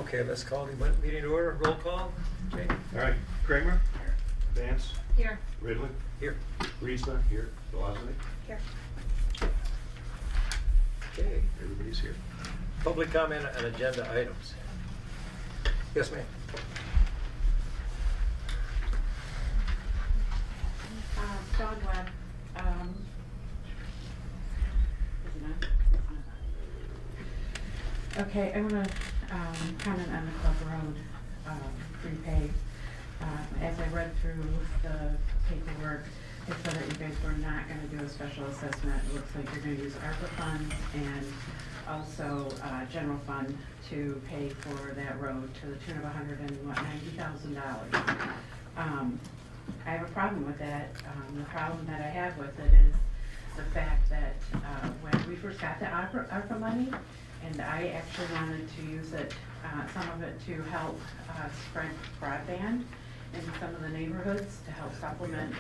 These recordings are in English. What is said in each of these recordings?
Okay, let's call the meeting to order. Roll call. Jake? All right, Kramer? Vance? Here. Ridley? Here. Riesma? Here. Velocity? Here. Okay, everybody's here. Public comment on agenda items. Yes, ma'am. Dawn Webb. Is it on? Okay, I want to comment on the Club Road repave. As I read through the paperwork, it said that you guys were not going to do a special assessment. It looks like you're going to use ARPA funds and also general fund to pay for that road to the tune of $190,000. I have a problem with that. The problem that I have with it is the fact that when we first got the ARPA money, and I actually wanted to use it, some of it to help spread broadband in some of the neighborhoods to help supplement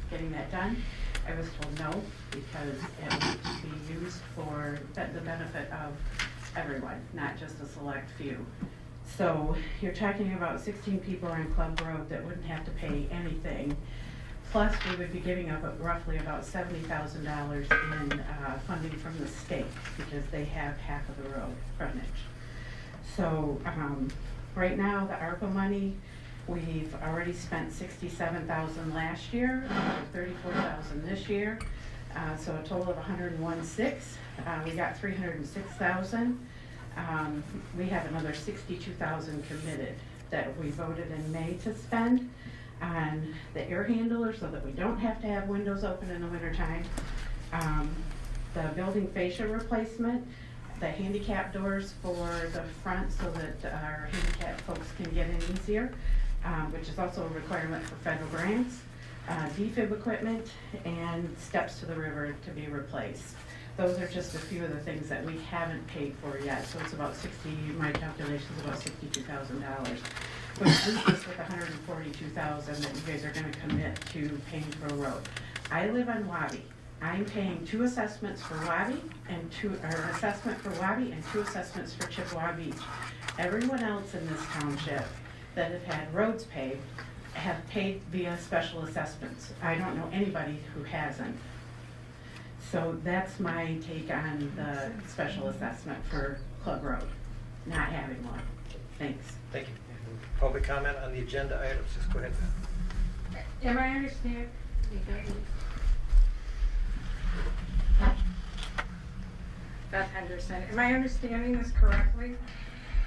getting that done. I was told no, because it would be used for the benefit of everyone, not just a select few. So you're talking about 16 people on Club Road that wouldn't have to pay anything. Plus, we would be giving up roughly about $70,000 in funding from the state, because they have half of the road frontage. So right now, the ARPA money, we've already spent $67,000 last year, $34,000 this year, so a total of $101,600. We got $306,000. We have another $62,000 committed that we voted in May to spend on the air handler so that we don't have to have windows open in the wintertime. The building fascia replacement, the handicap doors for the front so that our handicapped folks can get in easier, which is also a requirement for federal grants, defib equipment, and steps to the river to be replaced. Those are just a few of the things that we haven't paid for yet, so it's about my calculation is about $62,000. Which leaves us with $142,000 that you guys are gonna commit to paying for a road. I live on Wabi. I'm paying 2 assessments for Wabi and an assessment for Wabi and 2 assessments for Chippewa Beach. Everyone else in this township that have had roads paved have paid via special assessments. I don't know anybody who hasn't. So that's my take on the special assessment for Club Road, not having one. Thanks. Thank you. Public comment on the agenda items. Just go ahead. Am I understanding? Beth Henderson. Am I understanding this correctly?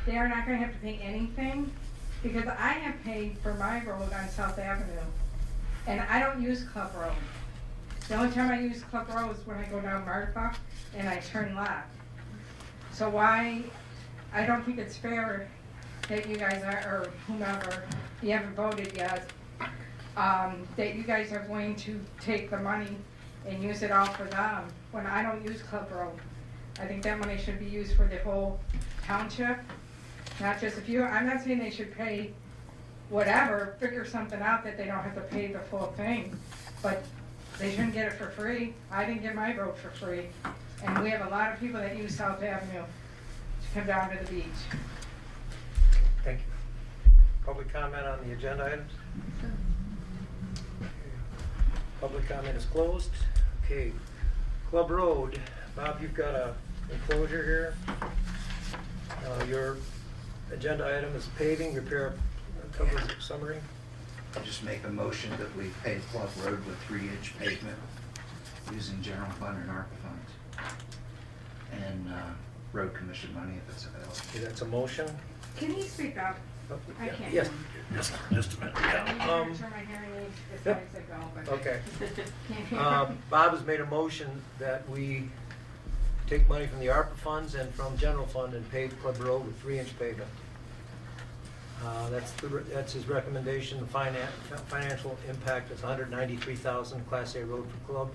They are not going to have to pay anything? Because I have paid for my road on South Avenue, and I don't use Club Road. The only time I use Club Road is when I go down Martha and I turn left. So why, I don't think it's fair that you guys are, or whomever, you haven't voted yet, that you guys are going to take the money and use it all for them, when I don't use Club Road. I think that money should be used for the whole township, not just a few. I'm not saying they should pay whatever, figure something out that they don't have to pay the full thing, but they shouldn't get it for free. I didn't get my road for free, and we have a lot of people that use South Avenue to come down to the beach. Thank you. Public comment on the agenda items? Public comment is closed. Okay. Club Road. Bob, you've got a enclosure here. Your agenda item is paving, repair, cover summary. I just make a motion that we pave Club Road with 3-inch pavement using general fund and ARPA funds. And road commission money if it's available. Okay, that's a motion. Can you speak up? I can't. Yes. Just a minute. I need to turn my hearing aids as Yep. high as I go, but. Okay. Can't hear. Bob has made a motion that we take money from the ARPA funds and from general fund and pave Club Road with 3-inch pavement. That's his recommendation. The financial impact is $193,000 Class A road for Club.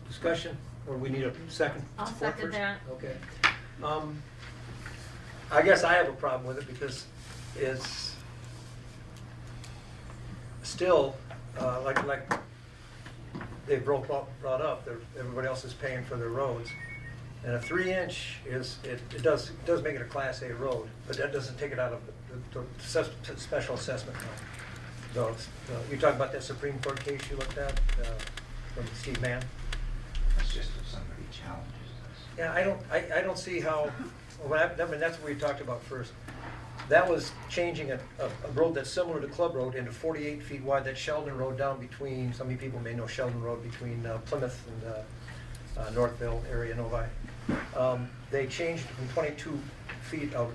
Discussion, or we need a second? I'll support second first? that. Okay. I guess I have a problem with it because it's still, like they brought up, everybody else is paying for their roads. And a 3-inch is, it does make it a Class A road, but that doesn't take it out of the special assessment now. So, you're talking about that Supreme Court case you looked at, from Steve Mann? That's just if somebody challenges us. Yeah, I don't see how, well, I mean, that's what we talked about first. That was changing a road that's similar to Club Road into 48 feet wide, that Sheldon Road down between, some of you people may know Sheldon Road, between Plymouth and Northville area, Novi. They changed it from 22 feet of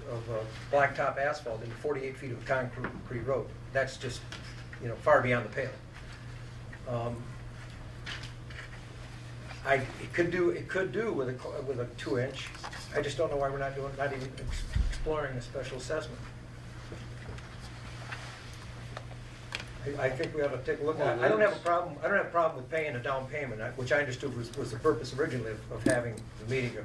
blacktop asphalt into 48 feet of concrete road. That's just, far beyond the pale. It could do with a 2-inch. I just don't know why we're not even exploring a special assessment. I think we ought to take a look at it. I don't have a problem with paying a down payment, which I understood was the purpose originally of having the meeting,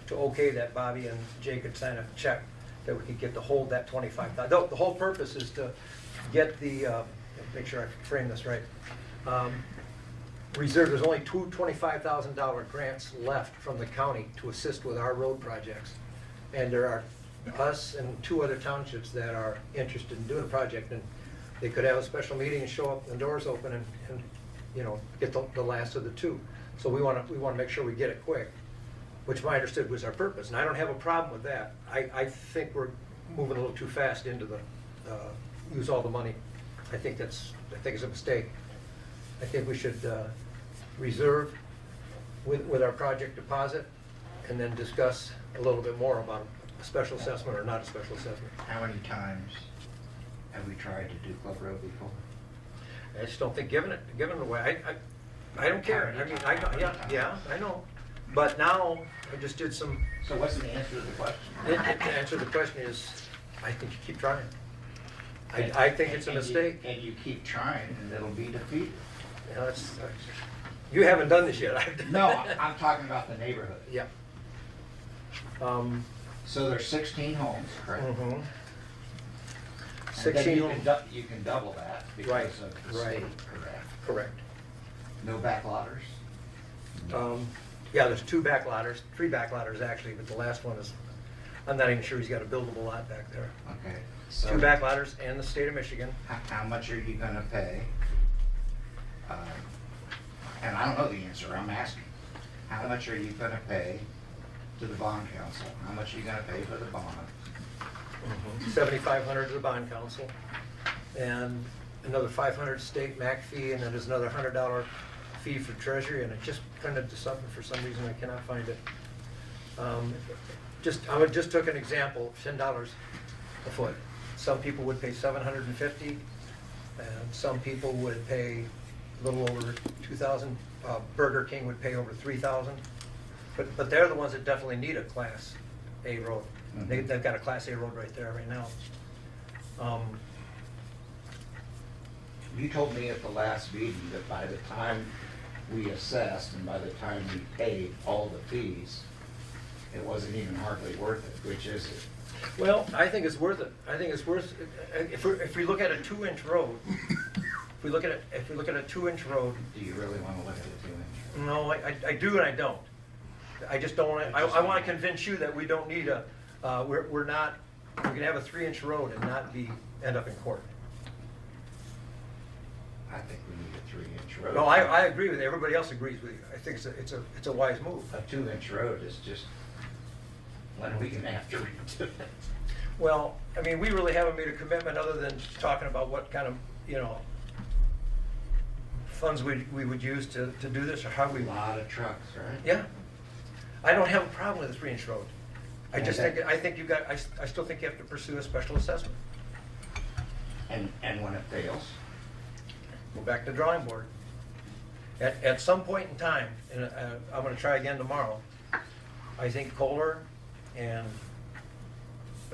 to okay that Bobby and Jay could sign a check that we could get to hold that $25,000. The whole purpose is to get the, make sure I frame this right. Reserve, there's only two $25,000 grants left from the county to assist with our road projects. And there are us and 2 other townships that are interested in doing a project, and they could have a special meeting and show up, the doors open, and get the last of the 2. So we want to make sure we get it quick, which I understood was our purpose, and I don't have a problem with that. I think we're moving a little too fast into the use all the money. I think it's a mistake. I think we should reserve with our project deposit, and then discuss a little bit more about a special assessment or not a special assessment. How many times have we tried to do Club Road before? I just don't think giving it away. I don't care. I mean, I know. But now I just did some. So what's the answer to the question? The answer to the question is, I think you keep trying. I think it's a mistake. And you keep trying, and it'll be defeated. You haven't done this yet. No, I'm talking about the neighborhood. Yeah. So there's 16 homes, correct? Mhm. And 16 then you can double that because Right, of the right. state, correct? Correct. No backlotters? Yeah, there's 2 backlotters, 3 backlotters actually, but the last one is, I'm not even sure he's got a buildable lot back there. Okay. So 2 backlotters and the state of Michigan. how much are you gonna pay? And I don't know the answer, I'm asking. How much are you gonna pay to the bond council? How much are you gonna pay for the bond? $7,500 to the bond council, and another $500 state MAC fee, and then there's another $100 fee for treasury, and it just printed to something for some reason, I cannot find it. I just took an example, $10 a foot. Some people would pay $750, and some people would pay a little over $2,000. Burger King would pay over $3,000. But they're the ones that definitely need a Class A road. Mhm. They've got a Class A road right there right now. You told me at the last meeting that by the time we assessed and by the time we paid all the fees, it wasn't even hardly worth it, which is it? Well, I think it's worth it. I think it's worth, if we look at a 2-inch road, if we look at a 2-inch road, Do you really want to look at a 2-inch? no, I do and I don't. I just don't want to, I want to convince you that we don't need we can have a 3-inch road and not end up in court. I think we need a 3-inch road. No, I agree with you. Everybody else agrees with you. I think it's a wise move. A 2-inch road is just, when are we gonna have to redo it? Well, I mean, we really haven't made a commitment other than talking about what kind of, funds we would use to do this, or how we. A lot of trucks, right? Yeah. I don't have a problem with a 3-inch road. I just Okay. think, I still think you have to pursue a special assessment. And when it fails? Go back to the drawing board. At some point in time, and I'm gonna try again tomorrow, I think Kohler and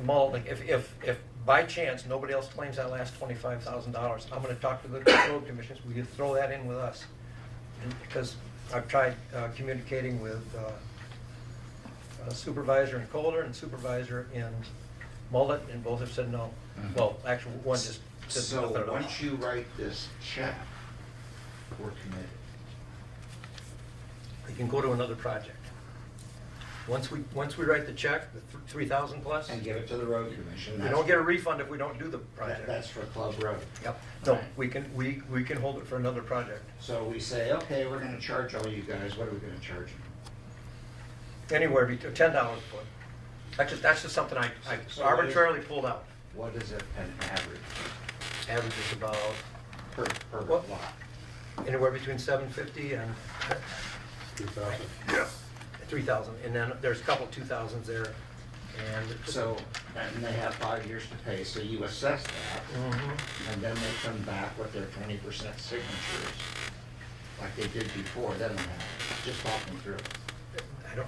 Malden, if by chance nobody else claims that last $25,000, I'm gonna talk to the road commissions, we could throw that in with us. Because I've tried communicating with a supervisor in Kohler and supervisor in Mullet, and both have said no. Mhm. Well, actually, one just said So nothing at all. once you write this check, we're committed. You can go to another project. Once we write the check, the 3,000 plus, And give it to the road commission. we don't get a refund if we don't do the project. That's for Club Road. Yep, no, we can hold it for another project. So we say, okay, we're gonna charge all you guys, what are we gonna charge them? Anywhere between $10 a foot. That's just something I So arbitrarily pulled out. What is it an average Average is about per What? lot? anywhere between 750 and 2,000. yeah 3,000, and then there's a couple 2,000s there, and So, and they have 5 years to pay, so you assess that, Mhm. and then they come back with their 20% signatures, like they did before, then just talk them through.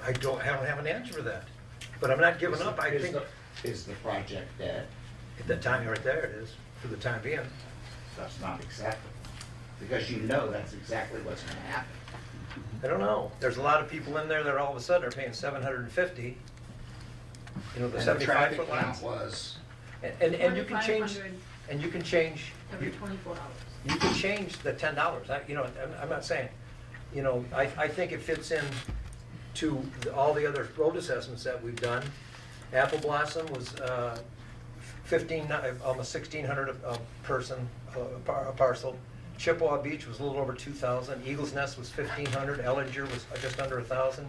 I don't have an answer for that, but I'm not giving up. I think Is the project dead? at the time right there it is for the time being. That's not acceptable, because you know that's exactly what's gonna happen. I don't know. There's a lot of people in there that all of a sudden are paying 750. You know, the And 75 traffic foot count lines. was, And you can change, 2,500 and you can change, every you 24 hours. you can change the $10. You know, I'm not saying, you know, I think it fits in to all the other road assessments that we've done. Apple Blossom was almost 1,600 a person, a parcel. Chippewa Beach was a little over 2,000. Eagles Nest was 1,500. Ellinger was just under 1,000.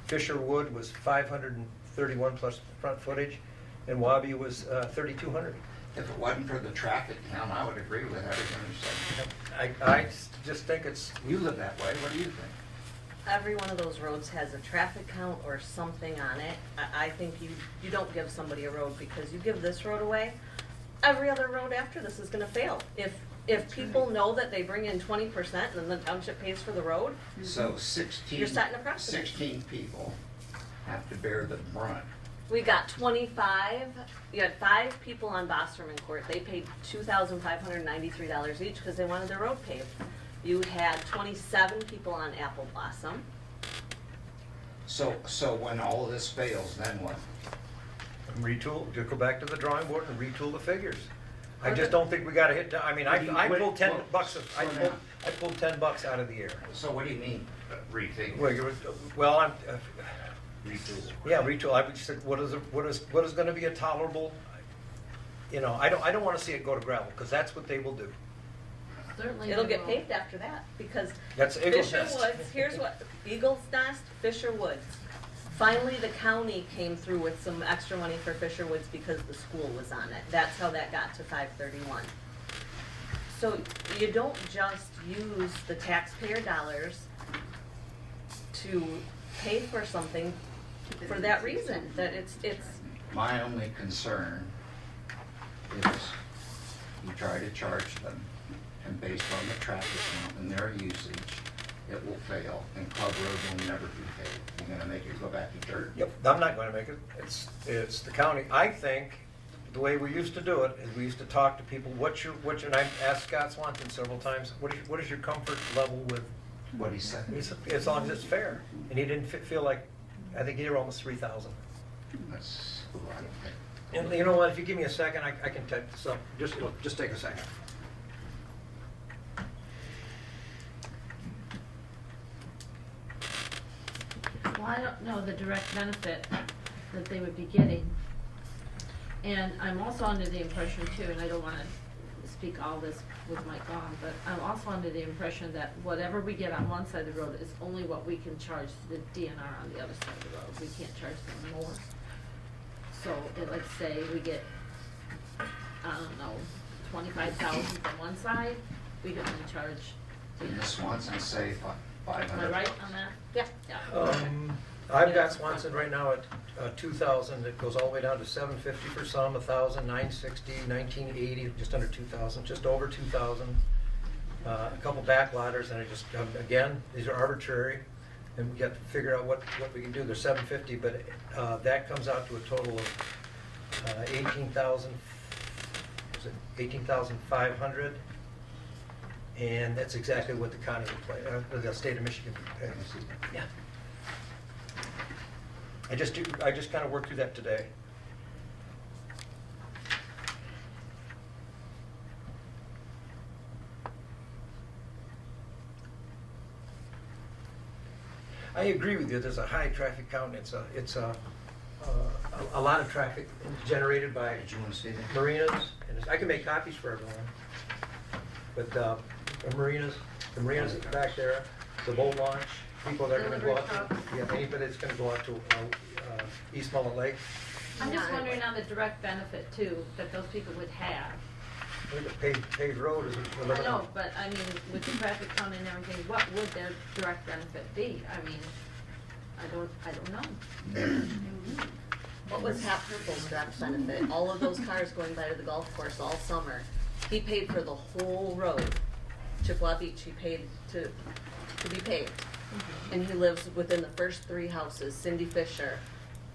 Fisher Wood was 531 plus front footage, and Wabi was 3,200. if it wasn't for the traffic count, I would agree with everything you said. I just think it's, You live that way, what do you think? Every one of those roads has a traffic count or something on it. I think you don't give somebody a road because you give this road away, every other road after this is gonna fail. If people know that they bring in 20% and then the township pays for the road, So 16. You're setting a precedent. 16 people have to bear the brunt. we got 25, you had 5 people on Bosterman Court. They paid $2,593 each because they wanted their road paved. You had 27 people on Apple Blossom. So when all of this fails, then what? retool, just go back to the drawing board and retool the figures. I just don't think we gotta hit, I mean, I pulled 10 bucks, I pulled 10 bucks out of the air. So what do you mean, rethink? Well, I'm, Retool. yeah, retool, I would say, what is gonna be a tolerable, you know, I don't wanna see it go to gravel, because that's what they will do. Certainly. It'll they get will. paved after that because That's Eagles Fisher Nest. Woods, here's what, Eagles Nest, Fisher Woods. Finally, the county came through with some extra money for Fisher Woods because the school was on it. That's how that got to 531. So you don't just use the taxpayer dollars to pay for something for that reason, that it's, My only concern is you try to charge them, and based on the traffic count and their usage, it will fail, and Club Road will never be paved. You're gonna make it go back to dirt. Yep, I'm not gonna make it, it's the county. I think, the way we used to do it, is we used to talk to people, and I've asked Scott Swanton several times, what is your comfort level with, What he said. as long as it's fair? And he didn't feel like, I think he were almost 3,000. That's who I think. And you know what, if you give me a second, I can type this up, just take a second. Well, I don't know the direct benefit that they would be getting. And I'm also under the impression too, and I don't wanna speak all this with Mike on, but I'm also under the impression that whatever we get on one side of the road is only what we can charge the DNR on the other side of the road. We can't charge them more. So, like say we get, I don't know, 25,000 from one side, we can only charge, Didn't Swanson say am 500? I right on that? yeah. Yeah. I've got Swanson right now at 2,000, it goes all the way down to 750 for some, 1,000, 960, 1980, just under 2,000, just over 2,000. A couple backlotters, and I just, again, these are arbitrary, and we got to figure out what we can do. They're 750, but that comes out to a total of 18,000, is it 18,500? And that's exactly what the county would pay, the state of Michigan would pay. Yeah. I just kind of worked through that today. I agree with you, there's a high traffic count, it's a lot of traffic generated by Did you wanna say that? marinas, and I can make copies for everyone. But the marinas back there, the boat launch, people that are gonna go out to, yeah, anybody that's gonna go out to East Mullet Lake. I'm just wondering on the direct benefit too, that those people would have. The paved road is I eliminated. know, but I mean, with the traffic count and everything, what would their direct benefit be? I mean, I don't know. What was Hapner's direct benefit? All of those cars going by to the golf course all summer. He paid for the whole road. Chippewa Beach, he paid to be paved. And he lives within the first 3 houses, Cindy Fisher,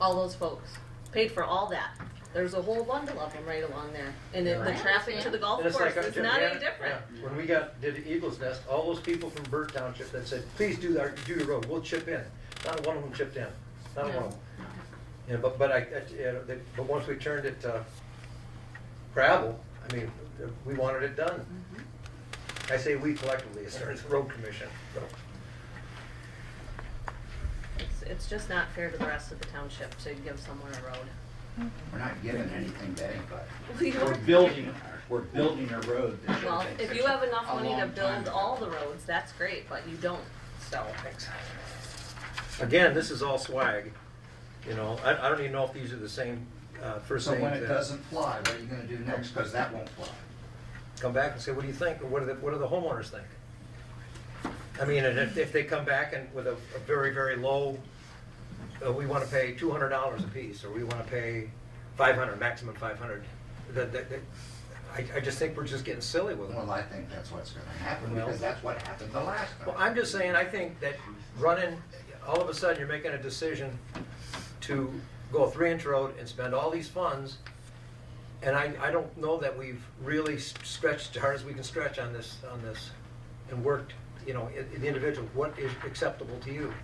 all those folks. Paid for all that. There's a whole bundle of them right along there. And Yeah. the traffic to the golf And it's course like, is not any different. yeah, when we did Eagles Nest, all those people from Burt Township that said, please do your road, we'll chip in. Not one of them chipped in, not one of them. Yeah, but but once we turned it to gravel, I mean, we wanted it done. I say we collectively, as far as the road commission, so. It's just not fair to the rest of the township to give someone a road. We're not giving anything to anybody. We We're are- building a road. that should Well, take if such you have enough a money to long time build all the roads, that's great, but you don't, so. Thanks. Again, this is all swag, you know, I don't even know if these are the same, first So names. when it doesn't fly, what are you gonna do next? Because that won't fly. Come back and say, what do you think, or what do the homeowners think? I mean, and if they come back and with a very, very low, we wanna pay $200 a piece, or we wanna pay 500, maximum 500, I just think we're just getting silly with them. Well, I think that's what's gonna happen, Well- because that's what happened the last time. Well, I'm just saying, I think that running, all of a sudden, you're making a decision to go a 3-inch road and spend all these funds, and I don't know that we've really stretched as hard as we can stretch on this, and worked, you know, in the individual, what is acceptable to you?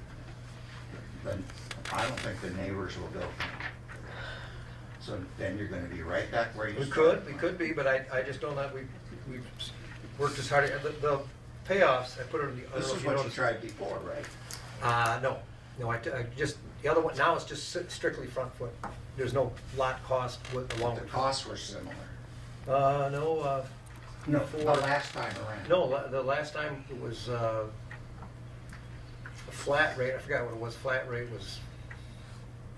Then I don't think the neighbors will go. So then you're gonna be right back where you We started. could be, but I just don't know, we've worked as hard, the payoffs, I put it in the, I don't This know is if you what you noticed. tried before, right? No, I just, the other one, now it's just strictly front foot. There's no lot cost along The with. costs were similar. No, No, for- the last time around. no, the last time it was, a flat rate, I forgot what it was, flat rate was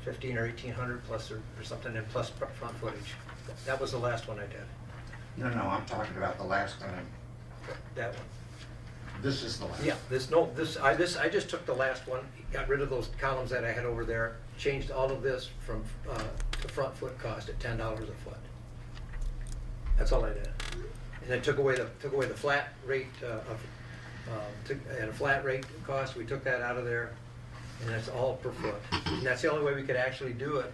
1,500 or 1,800 plus or something, and plus front footage. That was the last one I did, No, I'm talking about the last time. that one. This is the last. Yeah, I just took the last one, got rid of those columns that I had over there, changed all of this from, to front foot cost at $10 a foot. That's all I did. And then took away the flat rate and a flat rate cost, we took that out of there, and that's all per foot. And that's the only way we could actually do it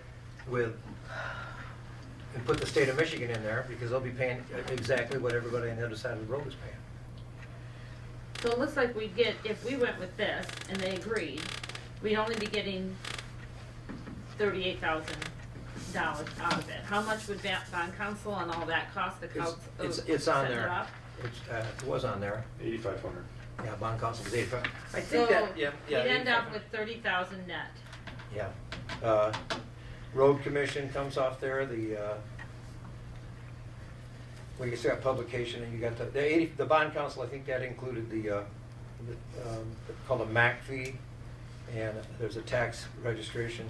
and put the state of Michigan in there, because they'll be paying exactly what everybody on the other side of the road is paying. So it looks like we'd get, if we went with this and they agreed, we'd only be getting $38,000 out of it. How much would that bond council and all that cost the council? It's on there. It was on there. 8,500. Yeah, bond council was 85. I So think that, yeah. we'd end up with 30,000 net. Yeah. Road commission comes off there, well, you still got publication, and you got the bond council, I think that included called a MAC fee, and there's a tax registration.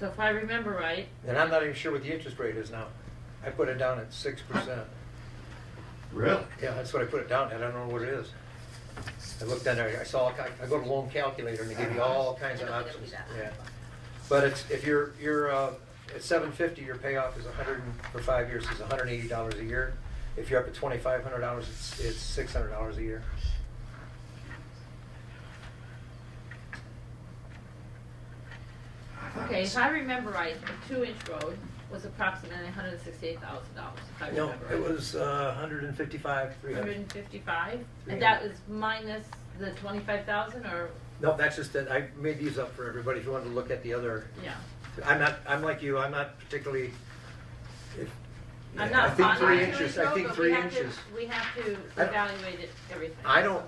So if I remember right, And I'm not even sure what the interest rate is now. I put it down at 6%. Really? Yeah, that's what I put it down at, I don't know what it is. I looked down there, I go to loan calculator and they give you all kinds of It'll be options, that. yeah. But if you're at $750, your payoff is for 5 years is $180 a year. If you're up at $2,500, it's $600 a year. okay, if I remember right, a 2-inch road was approximately $168,000, if I No, remember it right. was 155, 300. 155, and that was minus the 25,000, or, No, that's just that, I made these up for everybody, if you wanted to look at the other. yeah. I'm like you, I'm not particularly, I'm I not think fond of 3 the inches, 2-inch I road, think but 3 inches. We have to I- evaluate it, everything. I don't-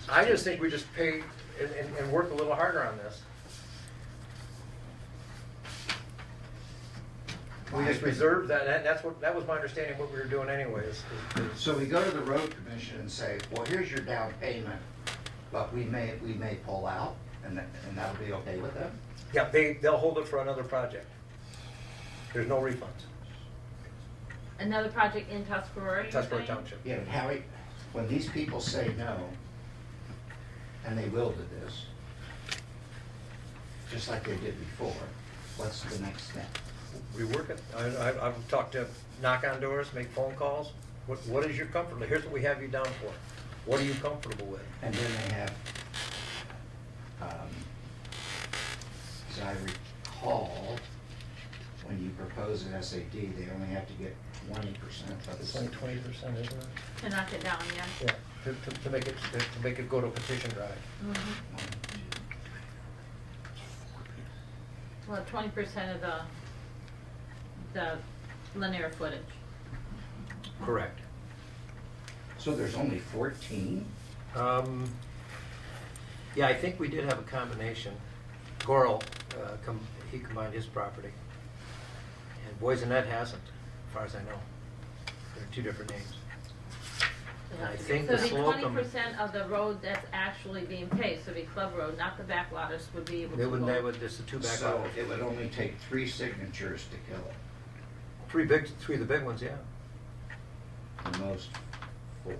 so. I just think we just pay, and work a little harder on this. We just reserved that, that was my understanding what we were doing anyways. So we go to the road commission and say, well, here's your down payment, but we may pull out, and that'll be okay with them? Yeah, they'll hold it for another project. There's no refunds. Another project in Tuscarora, you're Tuscarora saying? Township. Yeah, but Howie, when these people say no, and they will to this, just like they did before, what's the next step? Rework it. I've talked to, knock on doors, make phone calls. What is your comfort? Here's what we have you down for. What are you comfortable with? And then they have, as I recall, when you propose an SAD, they only have to get 20% of It's the. only 20%, isn't it? To knock it down, yeah. Yeah, to make it go to petition drive. Well, 20% of the linear footage. Correct. So there's only 14? Yeah, I think we did have a combination. Goral, he combined his property. And Boysenett hasn't, as far as I know. They're two different names. I think So the the Slocum, 20% of the road that's actually being paved, so the Club Road, not the backlotters, would be able to they wouldn't, go. just the two back So lots. it would only take 3 signatures to kill it, Three of the big ones, yeah. the most 4.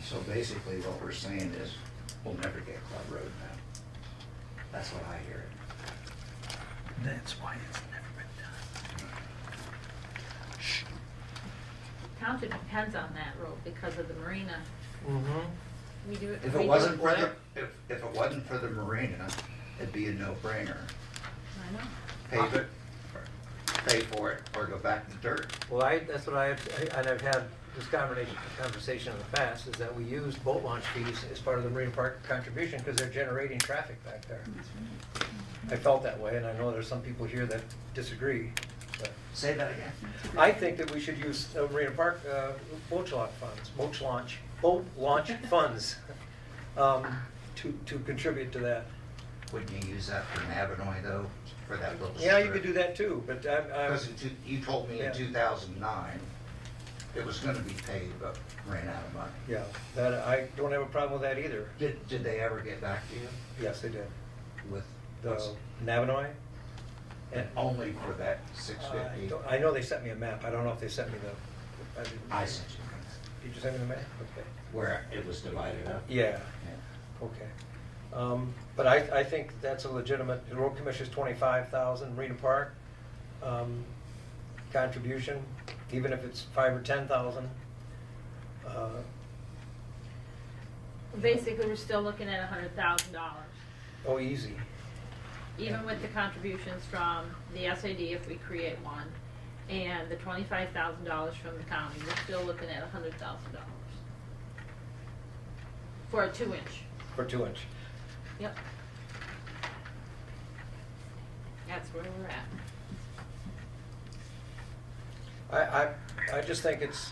So basically what we're saying is, we'll never get Club Road now. That's what I hear. That's why it's never been done. Township depends on that road because of the marina. Mm-hmm. We do. If we it do- wasn't for the, if it wasn't for the marina, it'd be a no-brainer. I know. Pave it, pay for it, or go back to dirt. Well, that's what and I've had this conversation in the past, is that we use boat launch fees as part of the Marine Park contribution because they're generating traffic back there. I felt that way, and I know there's some people here that disagree. But Say that again. I think that we should use Marina Park boat launch funds to contribute to that. Wouldn't you use that for Navinoy though, for that little strip? Yeah, you could do that too, but Because you told me Yeah. in 2009, it was gonna be paid, but ran out of money. yeah, that I don't have a problem with that either. Did they ever get back to you Yes, they did. with, The Navinoy. and only for that 650? I know they sent me a map. I don't know if they sent me the. I sent you, Did you send me the map? Okay. where it was divided up? Yeah, Yeah. okay. But I think that's a legitimate, the road commission's 25,000, Marina Park, contribution, even if it's 5 or 10,000. Basically, we're still looking at $100,000, Oh, easy. even with the contributions from the SAD if we create one, and the $25,000 from the county, we're still looking at $100,000 for a 2-inch. For 2-inch. Yep. That's where we're at. I just think it's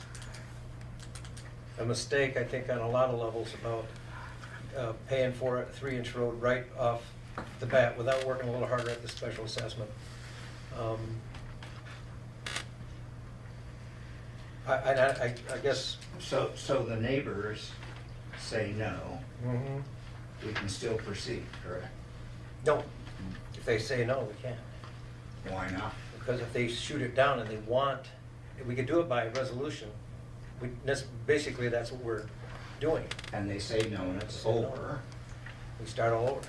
a mistake, I think, on a lot of levels about paying for a 3-inch road right off the bat without working a little harder at the special assessment. I guess. So the neighbors say no, Mhm. we can still proceed, correct? No, if they say no, we can't. Why not? Because if they shoot it down and they want, if we could do it by resolution, basically that's what we're doing. And they say no and it's Say no. over. We start all over.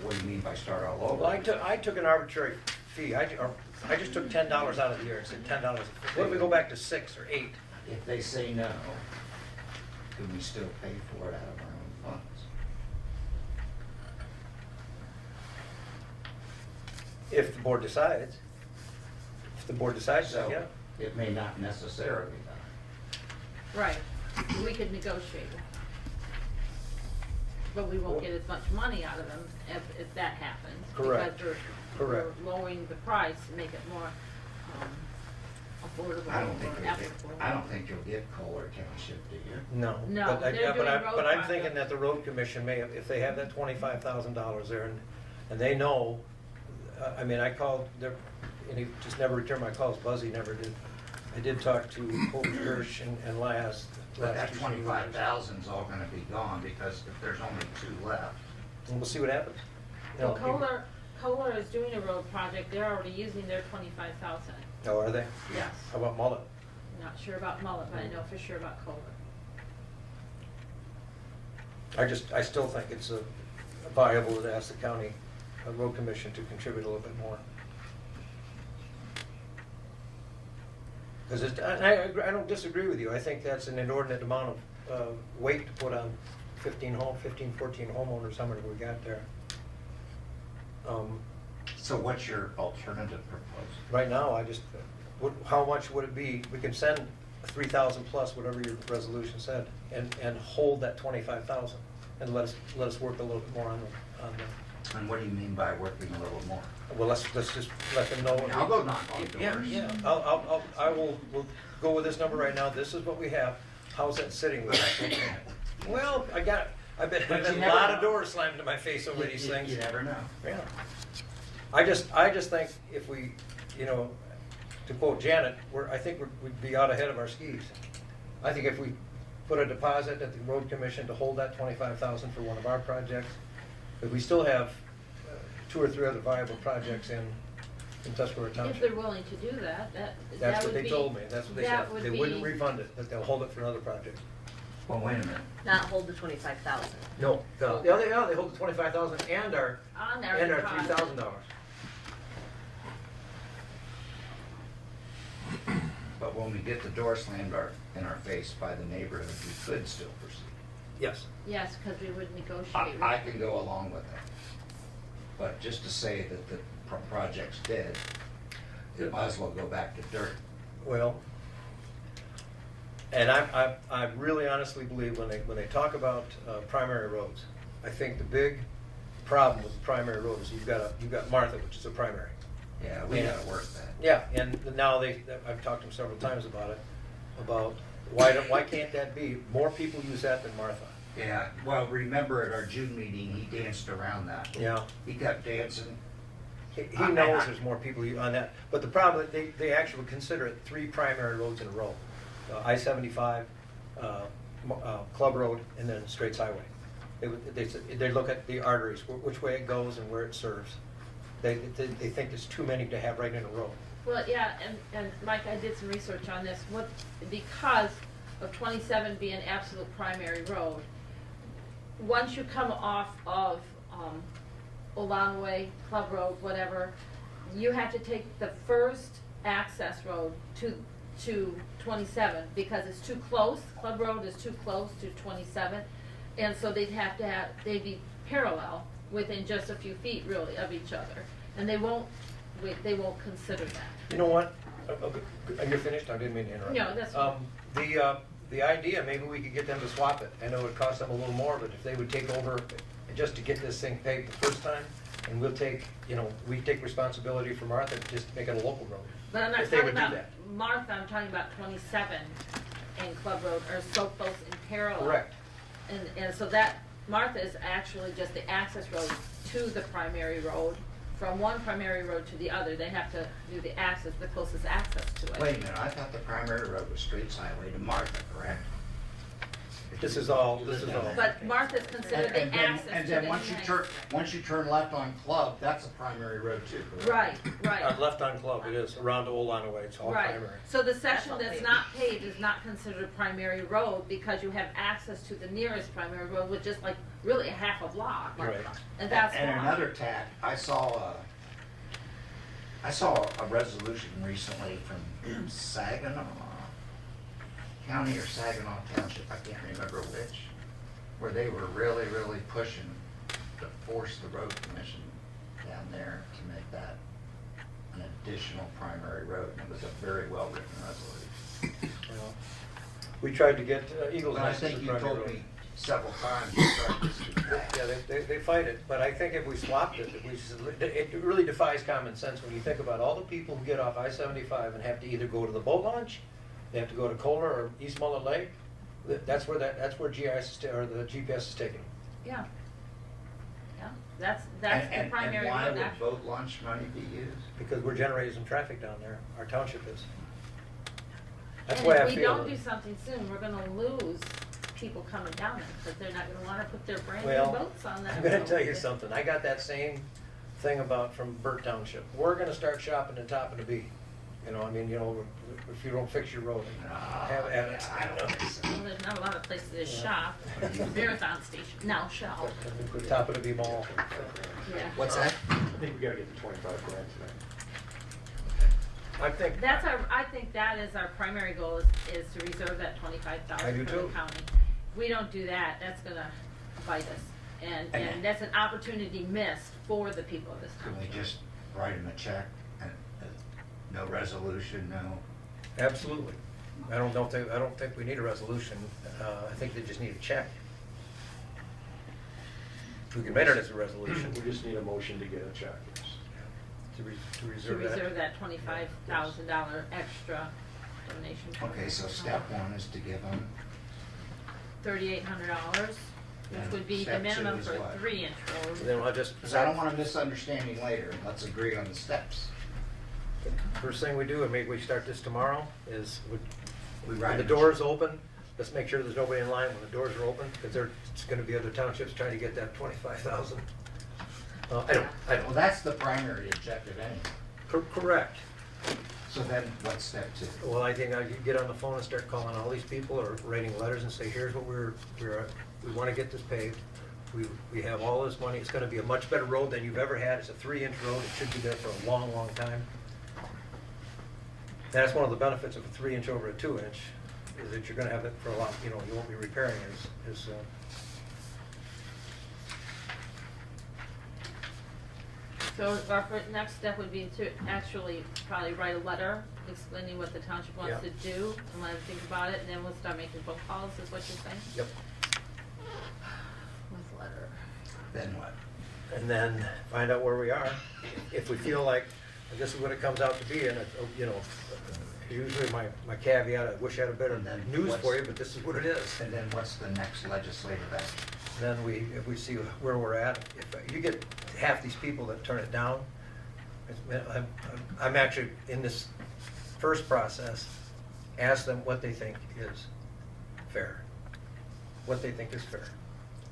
What do you mean by start all over? Well, I took an arbitrary fee. I just took $10 out of the year and said $10. What if we go back to 6 or 8? If they say no, can we still pay for it out of our own funds? If the board decides. If the board decides, So yeah. it may not necessarily die. Right, we could negotiate it. But we won't get as much money out of them if that happens. Correct. Because Correct. we're lowering the price to make it more affordable I don't think or you'll get, affordable. I don't think you'll get Kohler Township, do you? No. No, But I- they're yeah, but doing I'm- road But I'm projects. thinking that the road commission may, if they have that $25,000 there and they know, I mean, I called, and he just never returned my calls, Buzzy never did. I did talk to Hope Hirsch and Laz. But that 25,000's all gonna be gone, because if there's only 2 left. And we'll see what happens. You Well, know, Kohler is doing a road project, they're already using their 25,000. Oh, are they? Yes. How about Mullet? Not sure about Mullet, but I know for sure about Kohler. I still think it's viable to ask the county road commission to contribute a little bit more. Because I don't disagree with you. I think that's an inordinate amount of weight to put on 14 homeowners, how many we got there. So what's your alternative proposal? Right now, how much would it be? We can send 3,000 plus, whatever your resolution said, and hold that 25,000, and let us work a little bit more on the. And what do you mean by working a little more? Well, let's just let them know. I'll go knock on Yeah, doors. yeah. We'll go with this number right now. This is what we have. How's that sitting with us? Well, I've been But you a never lot know. of doors slammed in my face over these things. You never know. Yeah. I just think if we, to quote Janet, I think we'd be out ahead of our skis. I think if we put a deposit at the road commission to hold that 25,000 for one of our projects, that we still have 2 or 3 other viable projects in Tuscarora If Township. they're willing to do that, that That's would what they be- told me. That's what they that said. would They be- wouldn't refund it, but they'll hold it for another project. Well, wait a minute. Not hold the 25,000. No, they hold the 25,000 and our On our deposit. $3,000. But when we get the door slammed in our face by the neighborhood, we could still proceed. Yes. Yes, because we would negotiate. I can go along with that. But just to say that the project's dead, it might as well go back to dirt. Well, and I really honestly believe when they talk about primary roads, I think the big problem with the primary road is you've got Martha, which is a primary. Yeah, we gotta work that. Yeah, and now I've talked to them several times about it, about why can't that be? More people use that than Martha. Yeah, well, remember at our June meeting, he danced around that. Yeah. He kept dancing. He knows there's more people on that, but the problem, they actually consider it 3 primary roads in a row. I-75, Club Road, and then Straits Highway. They look at the arteries, which way it goes and where it serves. They think there's too many to have right in a row. Well, yeah, and Mike, I did some research on this. Because of 27 being an absolute primary road, once you come off of Olanway, Club Road, whatever, you have to take the first access road to 27 because it's too close. Club Road is too close to 27, and so they'd be parallel within just a few feet really of each other, and they won't consider that. You know what? You're finished? I didn't mean to interrupt. No, that's fine. The idea, maybe we could get them to swap it. I know it costs them a little more, but if they would take over just to get this thing paid the first time, and we take responsibility for Martha, just make it a local road. But I'm not If they talking would do about that. Martha, I'm talking about 27 and Club Road are so close in parallel. Correct. And so that, Martha is actually just the access road to the primary road. From one primary road to the other, they have to do the closest access to it. Wait a minute, I thought the primary road was Straits Highway to Martha, correct? This is all. But Martha's considered the And access to then the once you turn left on Club, that's a primary road too, correct? Right. Left on Club, it is, around Old Lonaway, it's all Right, primary. so the section all that's paved. not paved is not considered a primary road because you have access to the nearest primary road with just like really a half a block. Right. And that's why. And another tack, I saw a resolution recently from Saginaw County or Saginaw Township, I can't remember which, where they were really, really pushing to force the road commission down there to make that an additional primary road. And it was a very well-written resolution. You know, we tried to get Eagles But I Nest as think a you primary told road. me several times to start this. Yeah, they fight it, but I think if we swapped it, it really defies common sense when you think about all the people who get off I-75 and have to either go to the boat launch, they have to go to Kohler or East Mullet Lake. That's where GIS is, or the GPS is taking them. Yeah. Yeah, that's the primary And why road would action. boat launch money be used? Because we're generating some traffic down there, our township is. That's And why I if we feel. don't do something soon, we're gonna lose people coming down there, because they're not gonna wanna put their brand new Well, boats on that I'm gonna road. tell you something, I got that same thing about from Burke Township. We're gonna start shopping in top of the B. You know, I mean, you know, if you don't fix your road, have at it. I don't think so. Well, there's not a lot of places to Yeah. shop. Marathon Station, now Shell. The top of the B mall. Yeah. What's that? I think we gotta get the 25 grand tonight. I think. I think that is our primary goal, is to reserve that 25,000 I do for the too. county. If we don't do that, that's gonna bite us. And And- that's an opportunity missed for the people of this Can we township. just write them a check and no resolution, no? Absolutely. I don't think we need a resolution. I think they just need a check. We can make it as a resolution We just need a motion to get a check, yes. to To reserve reserve that. that $25,000 extra donation. Okay, so step one is to give them, $3,800, which And would be the step two minimum is for what? 3-inch road. Then I'll just. because I don't want a misunderstanding later. Let's agree on the steps. First thing we do, and maybe we start this tomorrow, is We when write the a door's check. open, let's make sure there's nobody in line when the doors are open, because there's gonna be other townships trying to get that 25,000. I don't. Well, that's the primary objective anyway. Correct. So then what's step two? Well, I think I could get on the phone and start calling all these people or writing letters and say, here's what we want to get this paved. We have all this money. It's going to be a much better road than you've ever had. It's a 3-inch road. It should be there for a long, long time. That's one of the benefits of a 3-inch over a 2-inch, is that you're going to have it for a lot, you know, you won't be repairing it So our next step would be to actually probably write a letter explaining what the township wants Yeah. to do and let them think about it, and then we'll start making phone calls, is what you're saying? Yep. With letter. Then what? And then find out where we are. If we feel like this is what it comes out to be, and it, you know, usually my caveat, I wish I had a better And then news what's- for you, but this is what it is. And then what's the next legislative action? Then if we see where we're at, if you get half these people that turn it down, I'm actually, in this first process, ask them what they think is fair. What they think is fair.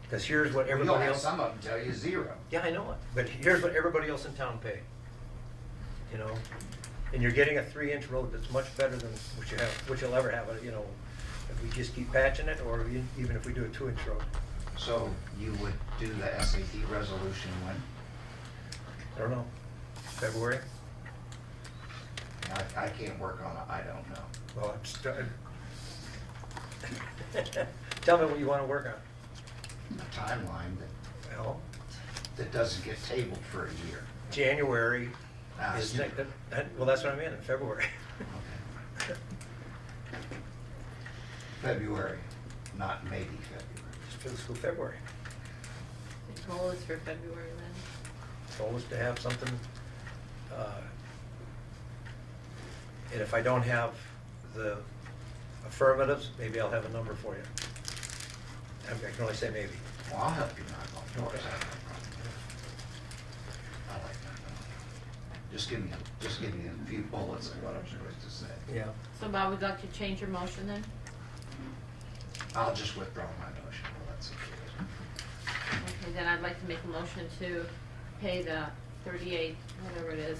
Because here's what You'll everybody have else. some of them tell you zero. Yeah, I know it, but here's what everybody else in town paid. You know, and you're getting a 3-inch road that's much better than what you'll ever have, you know, if we just keep patching it, or even if we do a 2-inch road. So you would do the SAD resolution when? I don't know, February? I can't work on it, I don't know. Well, tell me what you want to work on. A timeline that, Well, that doesn't get tabled for a year. January Ah, is, stupid. well, that's what I mean, in February. Okay. February, not maybe February. Just fiscal February. The goal is for February then. Goal is to have something, and if I don't have the affirmatives, maybe I'll have a number for you. I can only say maybe. Well, I'll help you knock on doors. Okay. I have no problem. I like that. Just give me a few bullets of what I'm supposed to say. Yeah. So Bob, would you like to change your motion then? I'll just withdraw my motion. Well, that's okay. Okay, then I'd like to make a motion to pay the 38, whatever it is,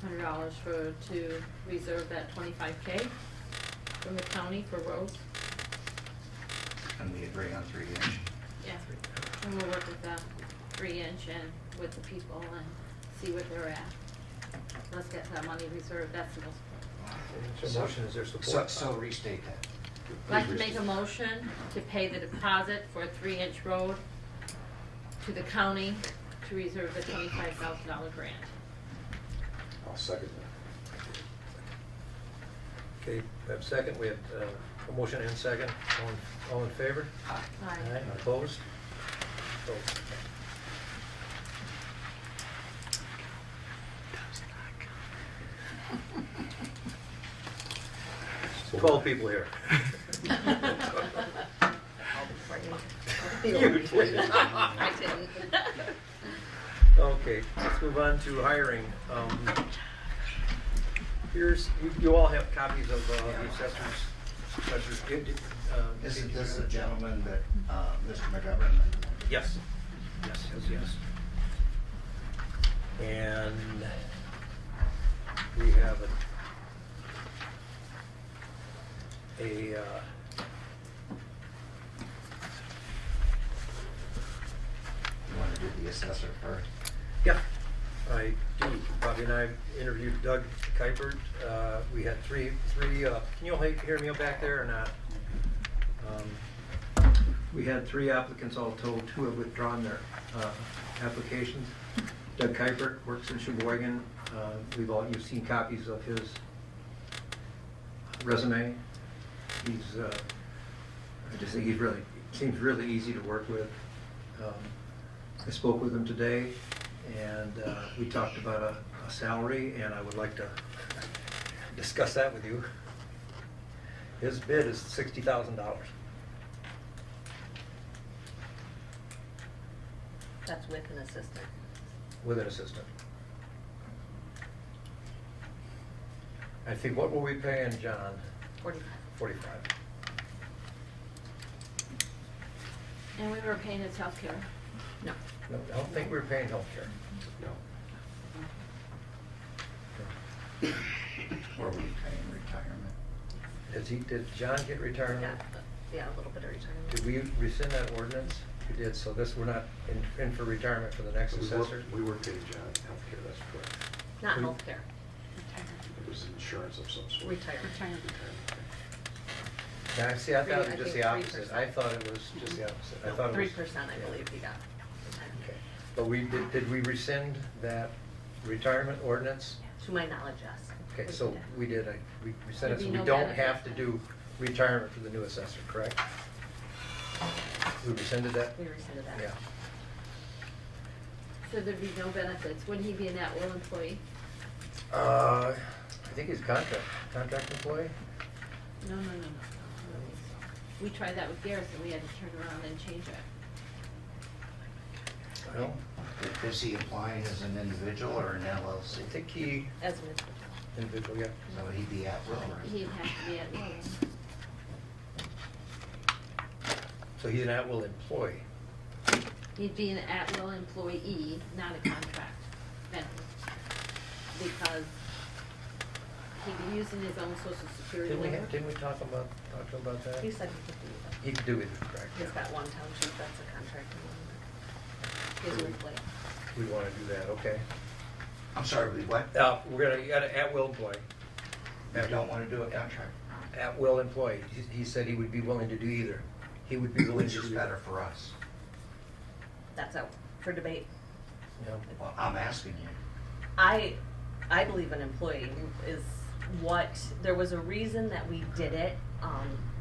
$100 to reserve that 25K from the county for roads. And we agree on 3-inch. Yeah, and we'll work with the 3-inch and with the people and see what they're at. Let's get that money reserved, that's the most important. So motion, is there support? So restate that. I'd like to make a motion to pay the deposit for a 3-inch road to the county to reserve the $25,000 grant. I'll second that. Okay, we have a second, we have A motion and second. All in favor? Aye. Opposed? Opposed. 12 people here. You did. I didn't. Okay, let's move on to hiring. Here's, you all have copies of the assessors. Isn't this the gentleman that, Mr. McGovern? Yes, yes. And we have a You want to do the assessor first? yeah, I do. Bobby and I interviewed Doug Kuipert. We had three, can you all hear me back there or not? We had 3 applicants all told. 2 have withdrawn their applications. Doug Kuipert works in Sheboygan. You've seen copies of his resume. I just think seems really easy to work with. I spoke with him today, and we talked about a salary, and I would like to discuss that with you. His bid is $60,000. That's with an assistant. With an assistant. I think, what were we paying John? 45. 45. And we were paying his healthcare. No. No, I don't think we were paying healthcare. No. Or were you paying retirement? Did John get retirement? Yeah, a little bit of retirement. Did we rescind that ordinance? We did, so we're not in for retirement for the next assessor? We were paid John healthcare, that's correct. Not We- healthcare, It was insurance of some sort. retirement. Yeah, see, I thought it was I just think the opposite. 3%. I thought it was just the opposite. I thought it was 3%, I believe he got. Okay, but did we rescind that retirement ordinance? To my knowledge, yes. Okay, so we did, we rescinded, so There'd we be no don't benefit. have to do retirement for the new assessor, correct? We rescinded that? We rescinded that. Yeah. So there'd be no benefits. Wouldn't he be an at-will employee? I think he's contract employee? No. We tried that with Garrison. We had to turn around and change it. No, Is he applying as an individual or an LLC? I think he, As an individual. individual, yeah. So he'd be at will, right? He'd have to be at-will. So he's an at-will employee. He'd be an at-will employee, not a contract benefit. Because he'd be using his own social security number. Didn't we talk about that? He said he could do that. He could do it, correct? He's yeah. got one township that's a contractor. He's an employee. We want to do that, okay. I'm sorry, we what? You got an at-will employee. You don't want to do a contract? At-will employee. He said he would be willing to do either. He would be willing Which to is do better for us? That's out for debate. Yeah. Well, I'm asking you. I believe an employee is what, there was a reason that we did it.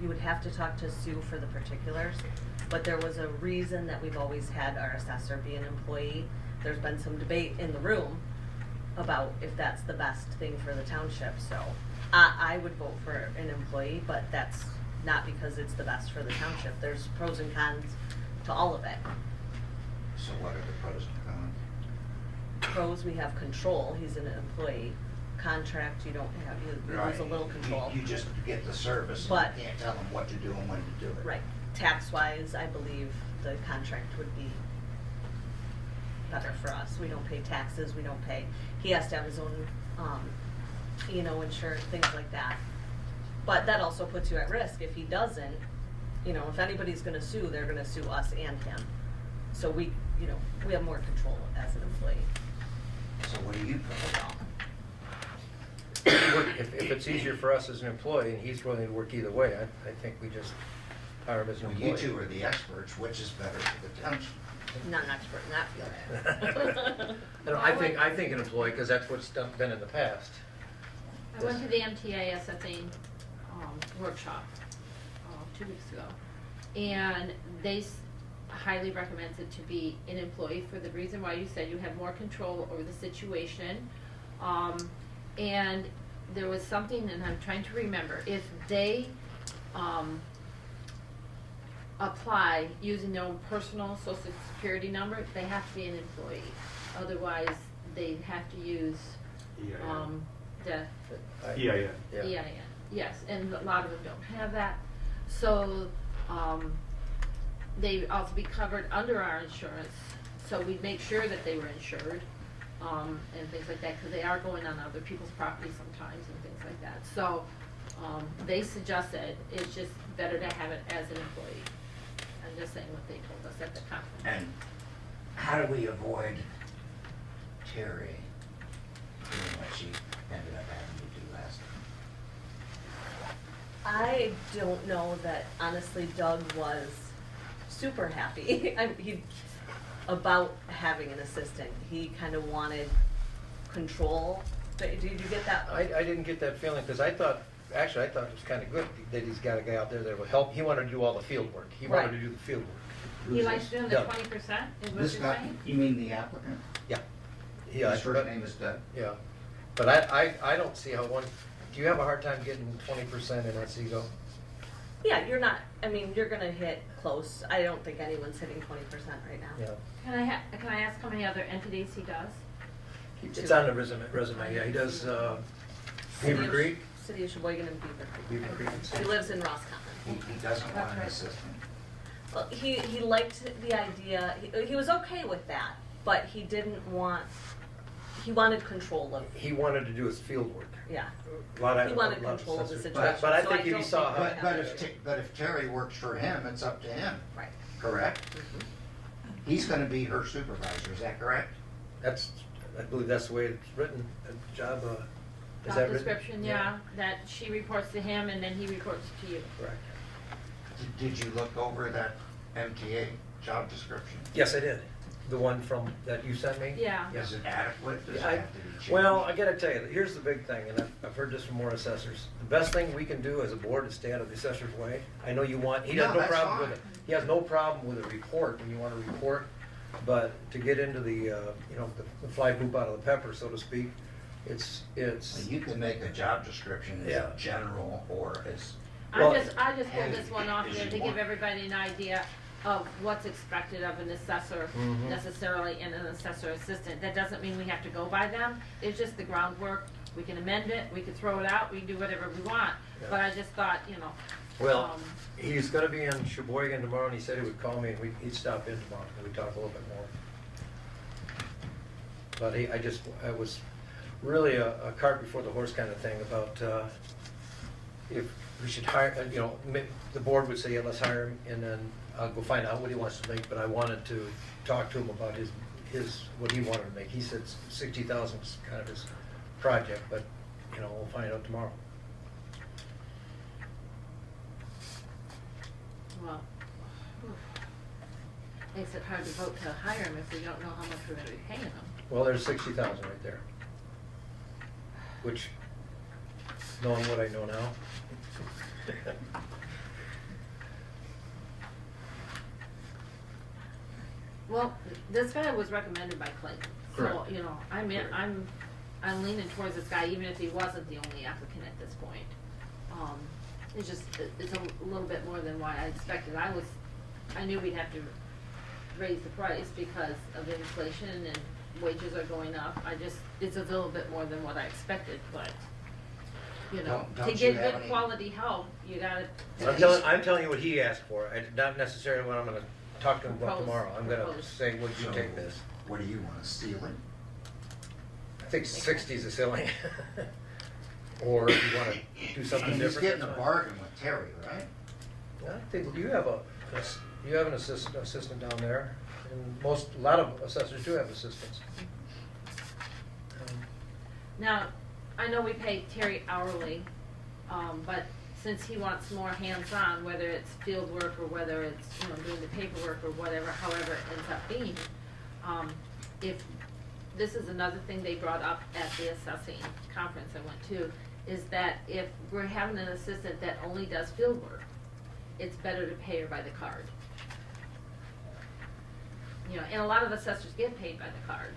You would have to talk to Sue for the particulars, but there was a reason that we've always had our assessor be an employee. There's been some debate in the room about if that's the best thing for the township, so I would vote for an employee, but that's not because it's the best for the township. There's pros and cons to all of it. So what are the pros and cons? Pros, we have control, he's an employee. Contract, you don't have, you lose a Right. little control. You just get the service But- and you can't tell them what to do and when to do it. Right, tax-wise, I believe the contract would be better for us. We don't pay taxes, we don't pay, he has to have his own, insurance, things like that. But that also puts you at risk if he doesn't, if anybody's gonna sue, they're gonna sue us and him. So we have more control as an employee So what do you propose? overall. If it's easier for us as an employee and he's willing to work either way, I think we just hire him as an Well, employee. you two are the experts, which is better for the township? I'm not an expert in that field. I think an employee, because that's what's been in the past. I went to the MTA SFA workshop, 2 weeks ago. And they highly recommends it to be an employee for the reason why you said you have more control over the situation. And there was something, and I'm trying to remember, if they, apply using their own personal social security number, they have to be an employee. Otherwise, they have to use, the Yeah. EIN, yes, and a lot of them don't have that. So, they also be covered under our insurance, so we make sure that they were insured, and things like that, because they are going on other people's property sometimes and things like that. So, they suggested it's just better to have it as an employee. I'm just saying what they told us at the conference. And how do we avoid Terry doing what she ended up having to do last time? I don't know that honestly Doug was super happy about having an assistant. He kind of wanted control. Did you get that? I didn't get that feeling, because I thought it was kind of good that he's got a guy out there that would help. He wanted to do all the field work. He wanted Right. to do the field work. He likes doing the Doug. 20%, is what This you're guy, saying? you mean the applicant? Yeah. Yeah. His first name is Doug? Yeah. But I don't see how do you have a hard time getting 20% in SEGO? Yeah, you're not, I mean, you're gonna hit close. I don't think anyone's hitting 20% right now. Yeah. Can I ask how many other entities he does? It's on the resume, yeah. He does, Beaver Creek. City of Sheboygan and Beaver Creek. Beaver Creek. He lives in Roscommon. He doesn't want an right. assistant. Well, he liked the idea, he was okay with that, but he didn't want, he wanted control of, He wanted to do his field work. yeah. A lot of. He wanted a lot of control of the assessors. situation. But I so think if don't he saw think how. we have But to- but if Terry works for him, it's up to him, Right. correct? He's gonna be her supervisor, is that correct? I believe that's the way it's written, a job, is that Job written? description, yeah, that she reports to him and then he reports to you. Correct. Did you look over that MTA job description? Yes, I did. The one that you sent me? Yeah. Is it adequate? Does it Yeah, have to be changed? Well, I gotta tell you, here's the big thing, and I've heard this from more assessors. The best thing we can do as a board is stay out of the assessor's way. I know you want, he has No, no that's problem with fine. it. He has no problem with a report when you want to report, but to get into the fly poop out of the pepper, so to speak, it's. You can make a job description Yeah. as general or as, Well, I just pulled this one off as there you to give want. everybody an idea of what's expected of an assessor Mhm. necessarily and an assessor assistant. That doesn't mean we have to go by them, it's just the groundwork. We can amend it, we can throw it out, we can do whatever we want. Yeah. But I just thought, Well, he's gonna be in Sheboygan tomorrow, and he said he would call me, and he'd stop in tomorrow, and we'd talk a little bit more. But I was really a cart before the horse kind of thing about if we should hire, the board would say, yeah, let's hire him, and then I'll go find out what he wants to make, but I wanted to talk to him about what he wanted to make. He said 60,000 was kind of his project, but, we'll find out tomorrow. well, makes it hard to vote to hire him if we don't know how much we're gonna be paying him. Well, there's 60,000 right there, which, knowing what I know now. Well, this guy was recommended by Clayton, so, Correct. Correct. I'm leaning towards this guy, even if he wasn't the only applicant at this point. It's a little bit more than what I expected. I knew we'd have to raise the price because of inflation and wages are going up. It's a little bit more than what I expected, but, Don't to you get have good any- quality help, you gotta. I'm telling you what he asked for, not necessarily what I'm gonna talk to him about Propose. tomorrow. I'm gonna Propose. say, would you So, take this? What do you want, a ceiling? I think 60 is a ceiling. Or if you wanna do something different. He's getting a that's fine. bargain with Terry, right? I think you have an assistant down there, and a lot of assessors do have assistants. Now, I know we pay Terry hourly, but since he wants more hands-on, whether it's field work or whether it's, doing the paperwork or whatever, however it ends up being, if, this is another thing they brought up at the assessing conference I went to, is that if we're having an assistant that only does field work, it's better to pay her by the card. You know, and a lot of assessors get paid by the card.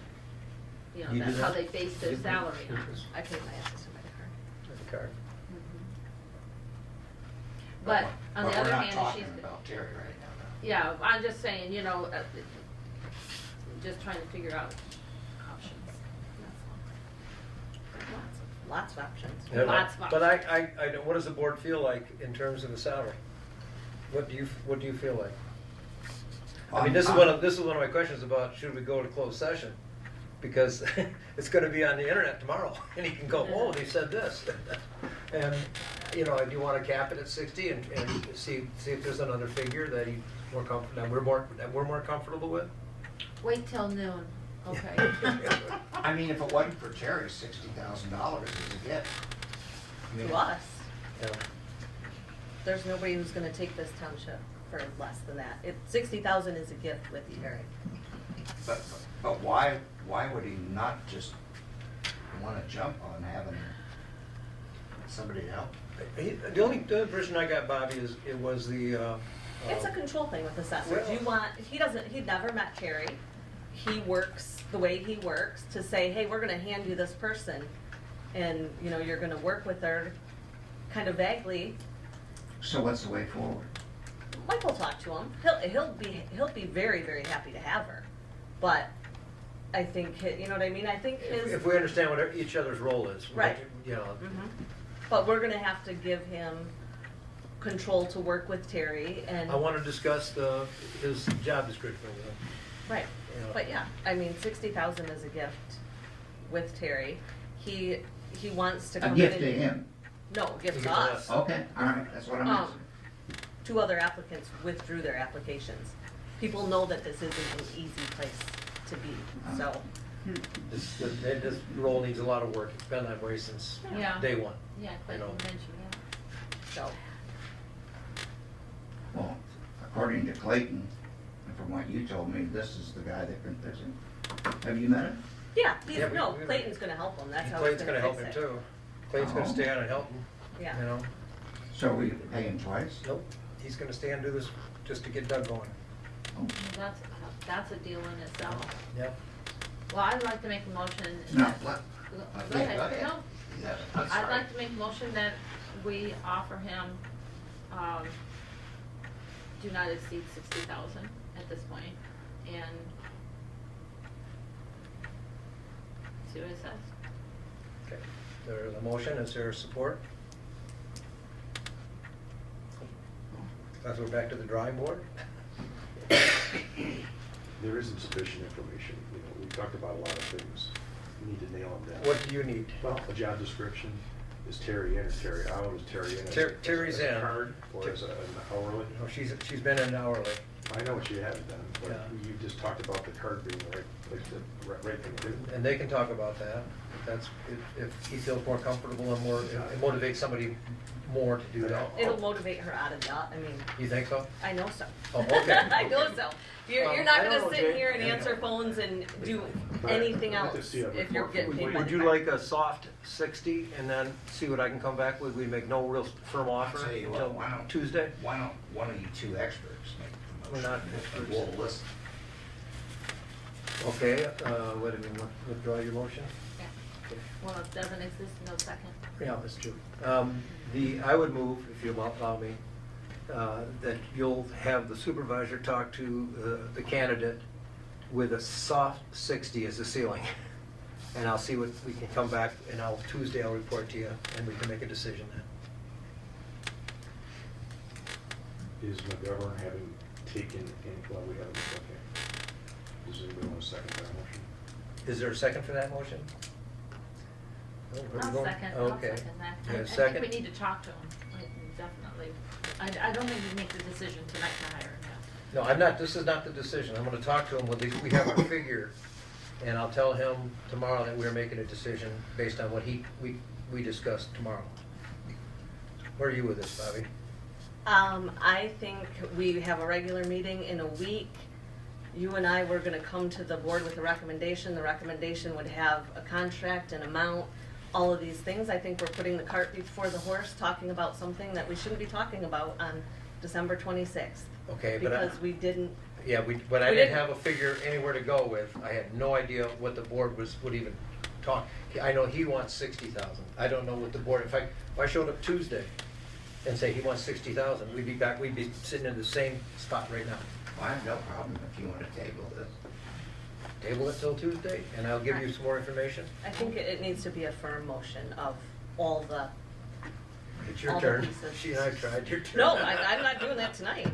You know, You do that's how that? they base their You do? salary on. I paid my assessment by the card. With the card. But on the other hand, We're not she's, talking about Terry right now. yeah, I'm just saying, you know, just trying to figure out options. That's Lots of options. Yeah, Lots of But I don't, what does the board feel like in terms of the salary? What do you feel like? I mean, this is one of my questions about should we go to closed session? Because it's gonna be on the internet tomorrow, and he can go, oh, they said this. And, you know, do you wanna cap it at 60 and see if there's another figure that he's more comfortable, that we're more comfortable with? Wait till noon, okay? I mean, if it wasn't for Terry, $60,000 is a gift. I mean, To us, Yeah. there's nobody who's gonna take this township for less than that. 60,000 is a gift with Terry. But why would he not just wanna jump on having somebody help? The only version I got, Bobby, is it was the. It's a control thing with assessors. Well- He'd never met Terry. He works the way he works to say, hey, we're gonna hand you this person, and, you know, you're gonna work with her kind of vaguely. So what's the way forward? Mike will talk to him. He'll be very, very happy to have her. But I think, you know what I mean? I think his. If we understand what each other's role is. Right. You know. Mhm. But we're gonna have to give him control to work with Terry and. I want to discuss his job description with him. Right, Yeah. but yeah, I mean, 60,000 is a gift with Terry. He wants to A come in. gift and- to him? No, a gift A to gift to us. us. Okay, all right, that's what I'm asking. 2 other applicants withdrew their applications. People know that this isn't an easy place to be, so. This role needs a lot of work. It's been that way since Yeah. day one. Yeah, You Clayton know. mentioned, yeah. So, Well, according to Clayton, and from what you told me, this is the guy that can fix it. Have you met him? yeah, Yeah, no, we- Clayton's gonna help him, that's how he's Clayton's gonna gonna fix help him it. too. Clayton's gonna Oh. stay on and help him, Yeah. you know? So we pay him twice? Nope, he's gonna stay and do this just to get Doug going. Oh, Well, that's a deal in itself. Yep. Well, I'd like to make a motion. No, that- let- Go ahead, no, Yeah, that's I'd fine. like to make a motion that we offer him, do not exceed 60,000 at this point, and see what it says. Okay, there's a motion, is there support? Guess we're back to the drawing board? There isn't sufficient information, you know, we talked about a lot of things, we need to nail them down. What do you need? Well, a job description, is Terry in or Terry out, is Terry in as Terry's as a in. card, or as an hourly? No, she's been in hourly. I know what you haven't done, but Yeah. you just talked about the card being the right place, right thing to do. And they can talk about that. That's, if he feels more comfortable and more, it motivates somebody more to do that. It'll motivate her out of that, I mean, You think so? I know so. Oh, okay. I know so. You're not I don't gonna know, sit Jay. here and answer phones and do But anything I'd like to else see a if you're report getting from paid by Would the you card. like a soft 60 and then see what I can come back with? We make no real firm offer I'll tell you what, until why don't- Tuesday? Why don't one of you two experts make the We're motion? not and experts. We'll listen. Okay, what do we withdraw your motion? Yeah. Okay. Well, it doesn't exist, no second. Yeah, that's true. I would move, if you'll allow me, that you'll have the supervisor talk to the candidate with a soft 60 as the ceiling. And I'll see what we can come back, and Tuesday I'll report to you, and we can make a decision then. Is McGovern having taken in, well, we haven't, okay. Does anybody want to second that motion? Is there a second for that motion? No, where are we I'll going? second Okay. that. Yeah, I second. think we need to talk to him, definitely. I don't think we make the decision tonight to hire him. No, I'm not, this is not the decision. I'm gonna talk to him, we have our figure, and I'll tell him tomorrow that we're making a decision based on what we discussed tomorrow. Where are you with this, Bobby? I think we have a regular meeting in a week. You and I were gonna come to the board with a recommendation. The recommendation would have a contract, an amount, all of these things. I think we're putting the cart before the horse, talking about something that we shouldn't be talking about on December 26th. Okay, but Because we didn't, yeah, but I We didn't didn't- have a figure anywhere to go with. I had no idea what the board would even talk. I know he wants 60,000. I don't know what the board, in fact, if I showed up Tuesday and say he wants 60,000, we'd be sitting in the same spot right now. I have no problem if you want to table this. Table it till Tuesday, and I'll give you some more information. I think it needs to be a firm motion of all the, It's your All the turn. pieces. She and I tried, your turn. no, I'm not doing that tonight.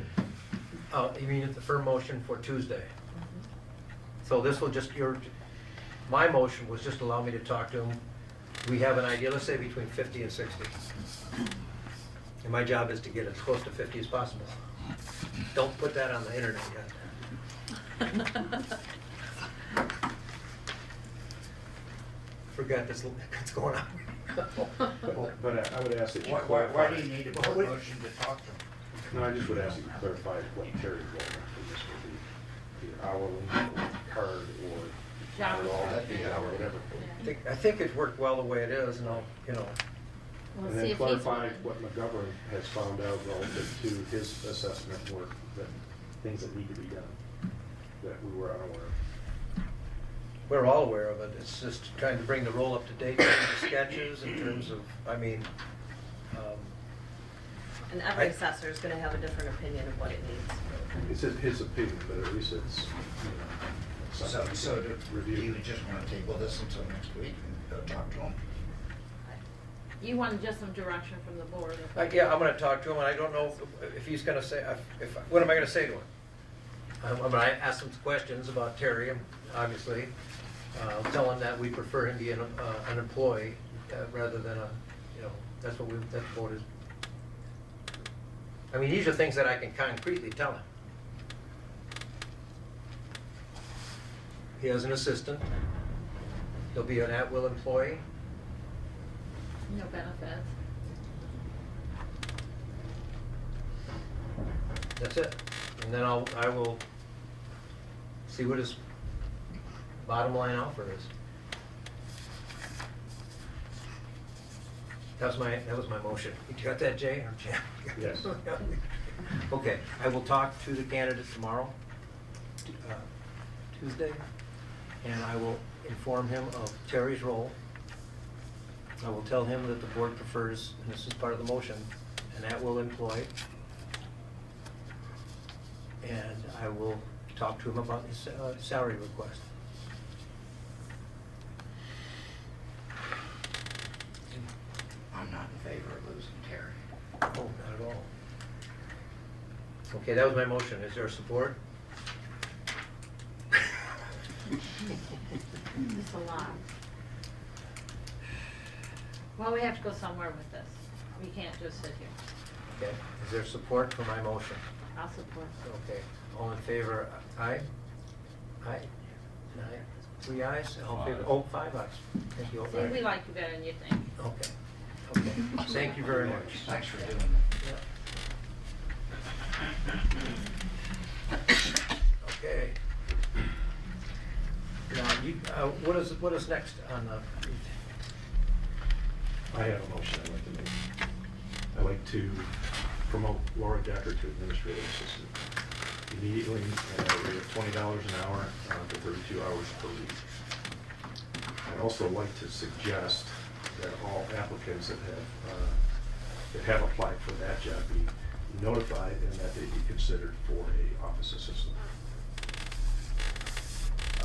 Oh, you mean it's a firm motion for Tuesday? So this will just, my motion was just allow me to talk to him. We have an idea, let's say between 50 and 60. And my job is to get as close to 50 as possible. Don't put that on the internet yet. Forgot this, what's going on. But I would ask that you Why clarify. do you need a board motion to talk to them? No, I just would ask you to clarify what Terry's role after this would be, either hourly or card or Job or all that, description. or whatever. I think it worked well the way it is, and I'll, We'll And see then if he's clarify willing. what McGovern has found out relative to his assessment work, that things that need to be done, that we were unaware of. we're all aware of it. It's just trying to bring the roll up to date, in the sketches in terms of, And every I- assessor is gonna have a different opinion of what it needs. It's his opinion, but at least it's, you know, So, something so we do can you review. just want to table this until next week and go talk to them? You wanted just some direction from the board. Yeah, I'm gonna talk to him, and I don't know if he's gonna say, what am I gonna say to him? I'm gonna ask him some questions about Terry, obviously. Tell him that we prefer him be an employee rather than that's what the vote is. I mean, these are things that I can concretely tell him. He has an assistant. He'll be an at-will employee. No benefits. That's it. And then I will see what his bottom line offer is. That was my motion. You got that, Jay, or Jim? Yes. Okay, I will talk to the candidate tomorrow, Tuesday, and I will inform him of Terry's role. I will tell him that the board prefers, and this is part of the motion, an at-will employee. And I will talk to him about his salary request. I'm not in favor of losing Terry. Oh, not at all. Okay, that was my motion. Is there support? It's a lot. Well, we have to go somewhere with this. We can't just sit here. Okay, is there support for my motion? I'll support. Okay, all in favor, aye? Aye? Aye? 3 ayes? All in favor, 5 ayes. Thank you. See, we like you better than you think. Okay, okay. Thank you very much. Thanks for doing that. Okay. Now, what is next on the, I have a motion I'd like to make. I'd like to promote Laura Decker to administrative assistant immediately at a rate of $20 an hour for 32 hours per week. I'd also like to suggest that all applicants that have applied for that job be notified and that they be considered for a office assistant.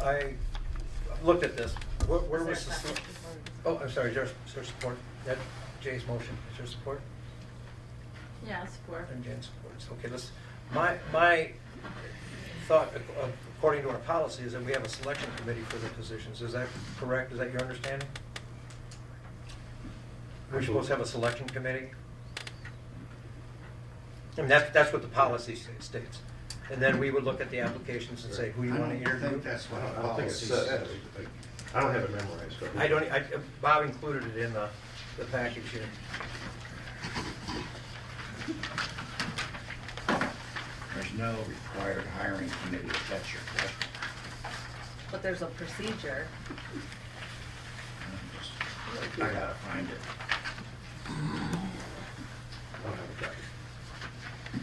I looked at this. Where Is there was a the, second? oh, I'm sorry, is there support? That Jay's motion, is there support? Yeah, support. And Jen supports. Okay, my thought, according to our policy, is that we have a selection committee for the positions. Is that correct? Is that your understanding? We're supposed to have a selection committee? I mean, that's what the policy states. And then we would look at the applications and say, who you I want to don't interview? think that's what I our don't think it policy says, says. I don't have it memorized, but. Bob included it in the package here. There's no required hiring committee, if that's your question. But there's a procedure. I gotta find it. I don't have a copy.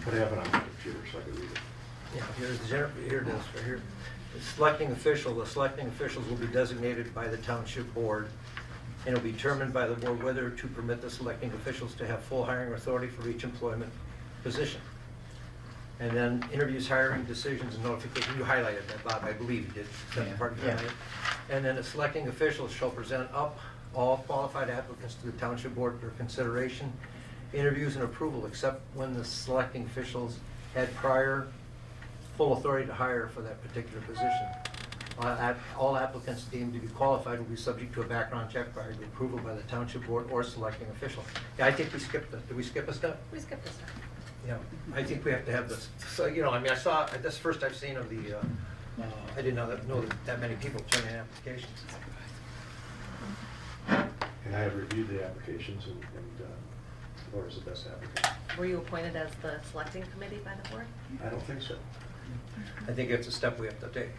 But I have it on my computer, so I can read it. Yeah, here it is, right here. The selecting officials will be designated by the township board, and it will be determined by the board whether to permit the selecting officials to have full hiring authority for each employment position. And then interviews, hiring, decisions, and notification. You highlighted that, Bob, I believe you did. Second part you Yeah. highlighted. And then the selecting officials shall present up all qualified applicants to the township board for consideration, interviews, and approval, except when the selecting officials had prior full authority to hire for that particular position. All applicants deemed to be qualified will be subject to a background check prior to approval by the township board or selecting official. Yeah, I think we skipped it. Did we skip a step? We skipped this one. Yeah, I think we have to have this. So, you know, I mean, I saw, this is the first I've seen of the, I didn't know that many people turn in applications. And I have reviewed the applications, and Laura's the best applicant. Were you appointed as the selecting committee by the board? I don't think so. I think it's a step we have to take.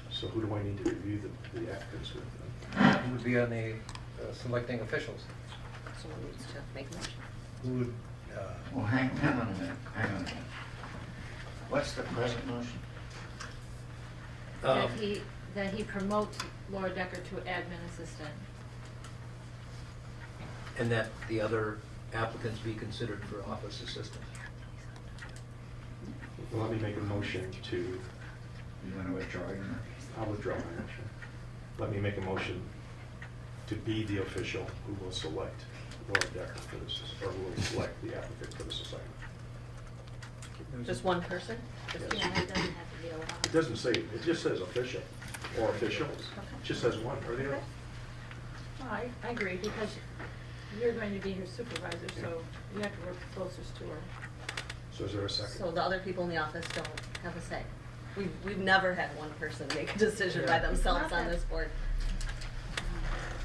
So who do I need to review the applicants with? Who would be on the selecting officials? Someone needs to make a motion. Who would, Well, hang on a minute. What's the present motion? That he promotes Laura Decker to admin assistant. and that the other applicants be considered for office assistant. Well, let me make a motion to, You want to withdraw your? I'll withdraw my motion. Let me make a motion to be the official who will select Laura Decker for this, or who will select the applicant for this assignment. Just one person? Just Yes. Yeah, that doesn't have to be a lot. It doesn't say, it just says official or officials. It just says one or the other. Well, I agree, because you're going to be her supervisor, so you have to work closest to her. So is there a second? So the other people in the office don't have a say. We've never had one person make a decision by Yeah. themselves on this board.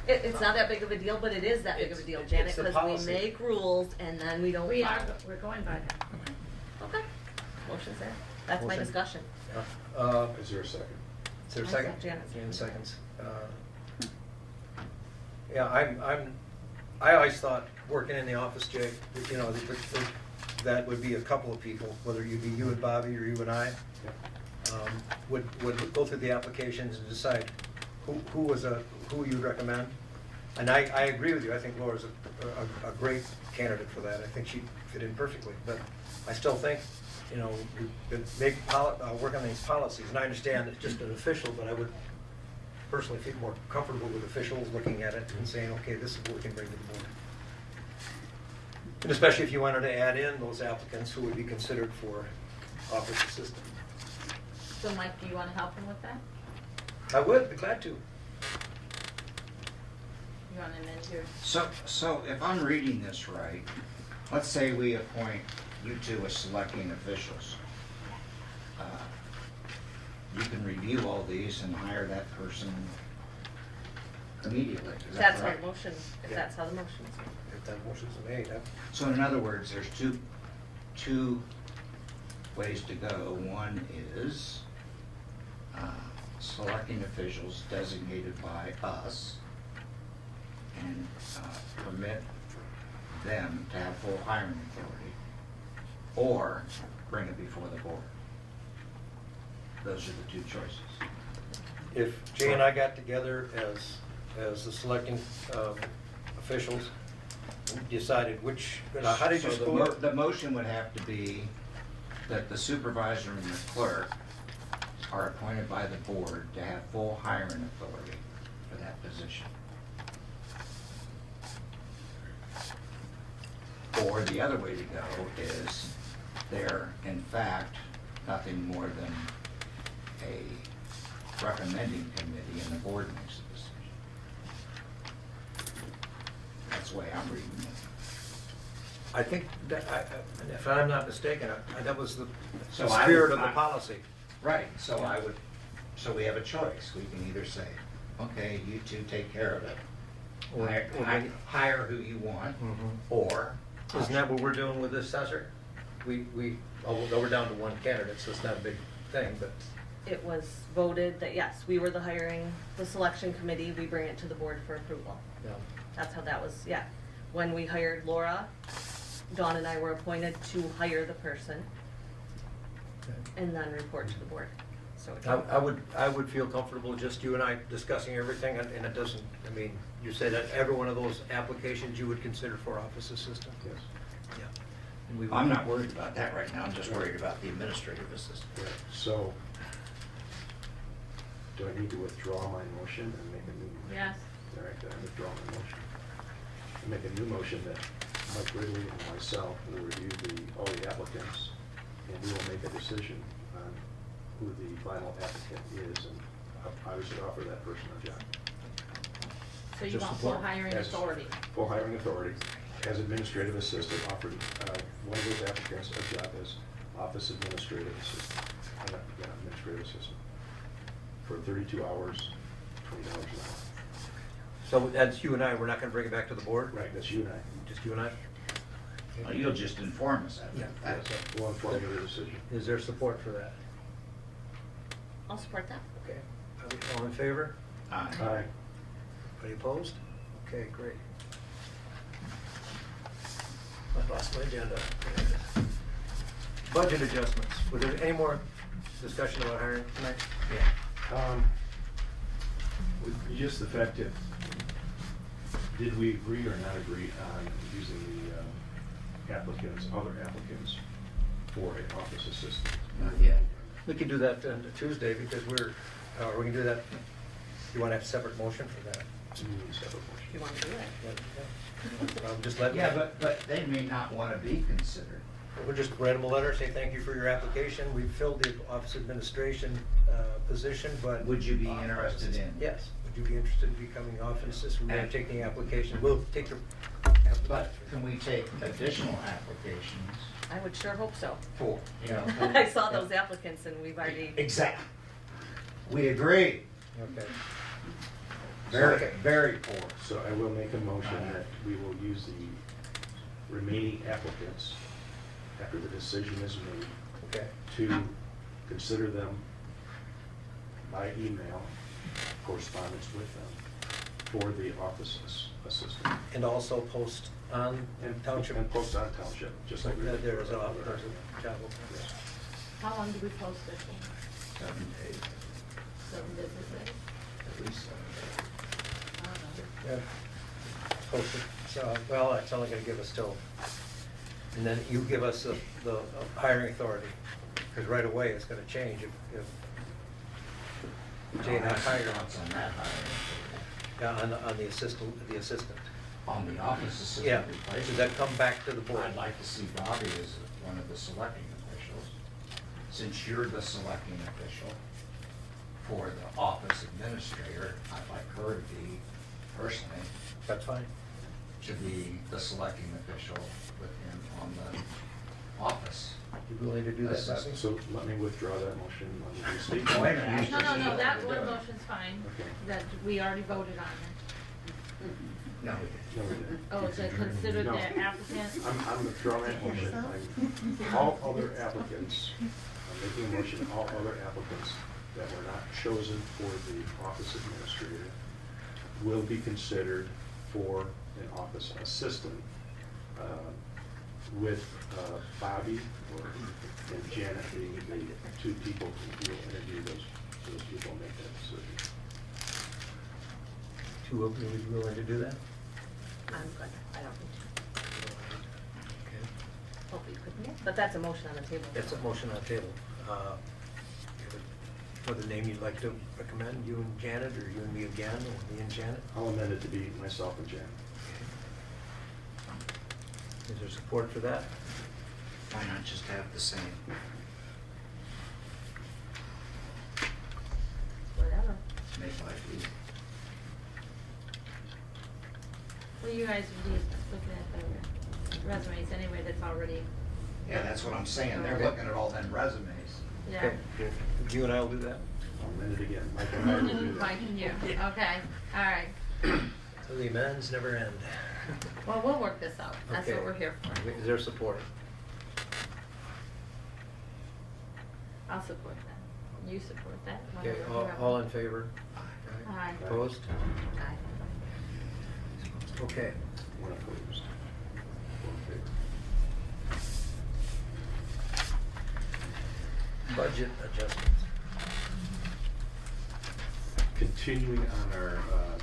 It's not that big of a deal, but it is that big of a deal, Janet, It's the because we policy. make rules and then we don't We're follow. going by that. Okay, motion's there. That's my Motion. discussion. Yeah. Is there a second? Is there a I second? said Janet's. Jan seconds. Yeah, I always thought, working in the office, Jake, you know, that would be a couple of people, whether you be you and Bobby or you and I, would go through the applications and decide who you'd recommend. And I agree with you, I think Laura's a great candidate for that, I think she'd fit in perfectly, but I still think, you know, we've been work on these policies, and I understand it's just an official, but I would personally feel more comfortable with officials looking at it and saying, okay, this is what we can bring to the board. And especially if you wanted to add in those applicants who would be considered for office assistant. So Mike, do you want to help him with that? I would, be glad to. You want to amend your? So if I'm reading this right, let's say we appoint you two as selecting officials. You can review all these and hire that person immediately, is that That's our correct? motion, if Yeah. that's how the motion is. If that motion's made, So in other words, there's two ways to go. One is selecting officials designated by us and permit them to have full hiring authority, or bring it before the board. Those are the two choices. if Jay and I got together as the selecting officials, and decided which, how did you So score? the motion would have to be that the supervisor and the clerk are appointed by the board to have full hiring authority for that position. Or the other way to go is they're in fact nothing more than a recommending committee and the board makes the decision. That's the way I'm reading it. I think, if I'm not mistaken, that was the So I spirit would- of the policy. Right, so we have a choice. We can either say, okay, you two take care of it. Or- Hire who you want, Mhm. or. Isn't that what we're doing with this assessor? Although we're down to one candidate, so it's not a big thing, but It was voted that, yes, we were the selection committee, we bring it to the board for approval. you know, That's how that was, yeah. When we hired Laura, Dawn and I were appointed to hire the person and then report to the board. So it- I would feel comfortable just you and I discussing everything, and it doesn't, I mean, you say that every one of those applications you would consider for office assistant? Yes. Yeah. And we would- I'm not worried about that right now, I'm just worried about the administrative assistant. Right. So, do I need to withdraw my motion and make a new? Yes. All right, then I withdraw my motion. I make a new motion that Mike Ridley and myself will review all the applicants, and we will make a decision on who the final applicant is, and I would offer that person a job. So you Just want full support. hiring Yes. authority? Full hiring authority, as administrative assistant, offered one of those applicants a job as office administrative assistant, administrative assistant, for 32 hours, $20 an hour. So that's you and I, we're not gonna bring it back to the board? Right, that's you and I. Just you and I? Well, you'll just inform us Yeah. after that. We'll inform you of the decision. Is there support for that? I'll support that. Okay. All in favor? Aye. Any opposed? Okay, great. I lost my agenda. Budget adjustments. Was there any more discussion about hiring tonight? Just the fact that, did we agree or not agree on using the applicants, other applicants, for an office assistant? Not yet. We could do that on Tuesday because we can do that. You want to have a separate motion for that? We need a separate motion. You want to do it? Just let. Yeah, but they may not want to be considered. We'll just write them a letter, say thank you for your application. We've filled the office administration position, but. Would you be interested in? Yes. Would you be interested in becoming office assistant? We're going to take the application. We'll take your. But can we take additional applications I would sure hope so. for, you know? I saw those applicants and we've already, Exactly. We agree. Okay. Very, Okay. very poor. So I will make a motion that we will use the remaining applicants after the decision is made Okay. to consider them by email, correspondence with them, for the office assistant. And also post on township. And post on township, just like we did. There's for a other job opening. Yes. How long do we post it for? 7 days, 7 business days? at least 7 days. I don't know. Yeah. Post it. So, well, it's only going to give us till, and then you give us the hiring authority, because right away it's going to change if Jay and I hire Thoughts on that hiring? yeah, on the assistant. On the office Yeah. assistant replacement? Does that come back to the board? I'd like to see Bobby as one of the selecting officials. Since you're the selecting official for the office administrator, I'd like her to be, personally, That's fine. to be the selecting official with him on the office. You willing to do that, That's- Bobby? So let me withdraw that motion. Let me restate. Oh, wait a minute. No, that one motion's fine, Okay. that we already voted on it. No, No, we didn't. Oh, to consider No. the applicant? I'm withdrawing that motion. All other applicants, I'm making a motion, all other applicants that were not chosen for the office administrator will be considered for an office assistant, with Bobby and Janet being the two people who will interview those people and make that decision. Two of you are willing to do that? I'm good. I don't need to. Okay. Hope we couldn't. But that's a motion on the table. It's a motion on the table. For the name you'd like to recommend, you and Janet, or you and me again, or me and Janet? I'll amend it to be myself and Janet. Is there support for that? why not just have the same? Whatever. Make life easy. Well, you guys will be looking at the resumes anyway, that's already, Yeah, that's what I'm saying, they're looking at all them resumes. yeah. Okay, good. You and I will do that? I'll amend it again. Mike and I will do that. Mike and you, okay, all right. So the amends never end. Well, we'll work this out, that's what Okay. we're here for. Is there support? I'll support that. You support that? Okay, whatever. all in favor? Aye. Opposed? Aye. Okay. One opposed. One in favor. budget adjustments. Continuing on our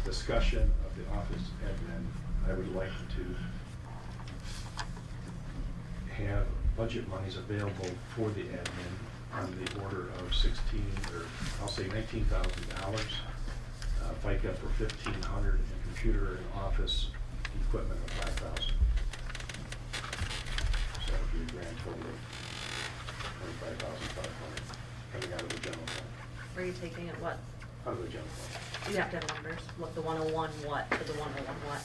discussion of the office admin, I would like to have budget monies available for the admin on the order of $19,000. FICA for $1,500 and computer and office equipment of $5,000. So that would be a grand total of $25,500 coming out of the general fund. Where are you taking it, what? Out of the general fund. You have to have numbers, what, the 101 what, for the 101 what?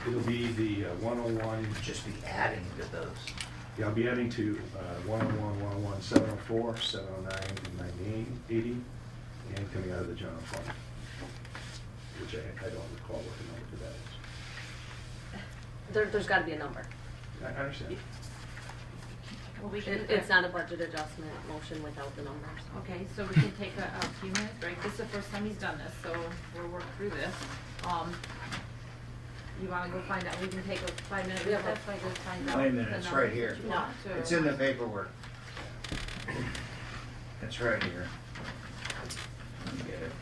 It'll be the 101, Just be adding to those. yeah, I'll be adding to 101, 101, 704, 709, and 980, and coming out of the general fund, which I don't recall what the number for that is. There's gotta be a number. I understand. Well, we can do It's that. not a budget adjustment motion without the numbers. Okay, so we can take a few minutes break. This is the first time he's done this, so we'll work through this. You wanna go find out, we can take a 5-minute Yeah, recess, I go find out. Wait a minute, the it's numbers right here. that you want, or- It's in the paperwork. It's right here. Let me get it.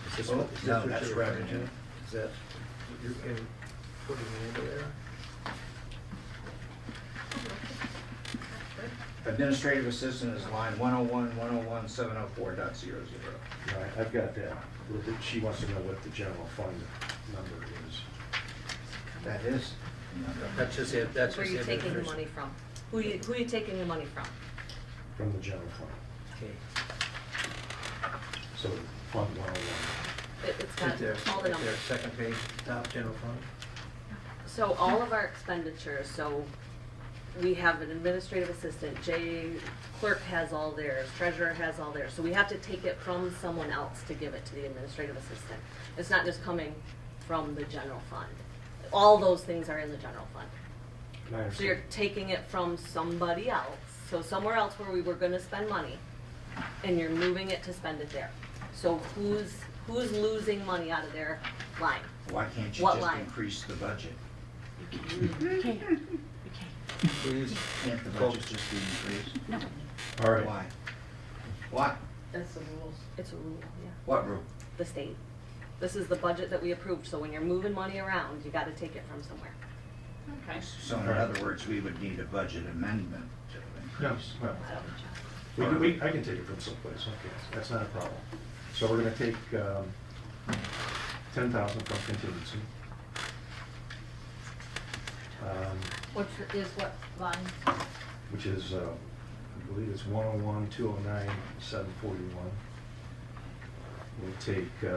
Is this Oh, what- is this no, what that's you're revenue. referring to? Is that, what you're putting into there? Administrative assistant is line 101, 101, 704.00. Right, I've got that. She wants to know what the general fund number is. That is. That's just it, that's Where just are you the taking the administration. money from? Who are you taking your money from? From the general fund. Okay. So Fund 101. It's Right there, got all the right there, numbers. second page, top general fund. So all of our expenditures, so we have an administrative assistant, clerk has all theirs, treasurer has all theirs. So we have to take it from someone else to give it to the administrative assistant. It's not just coming from the general fund. All those things are in the general fund. And I So you're understand. taking it from somebody else, so somewhere else where we were gonna spend money, and you're moving it to spend it there. So who's losing money out of their line? Why can't you What just line? increase the budget? Please. Can't the budget just be increased? All right. Why? Why? That's the rules. It's a rule, yeah. What rule? The state. This is the budget that we approved, so when you're moving money around, you gotta take it from somewhere. Okay. So in other words, we would need a budget amendment to No, increase. well, I can take it from someplace, okay, that's not a problem. So we're gonna take 10,000 from contingency. Which is what line? Which is, I believe it's 101, 209, 741. We'll take, Wait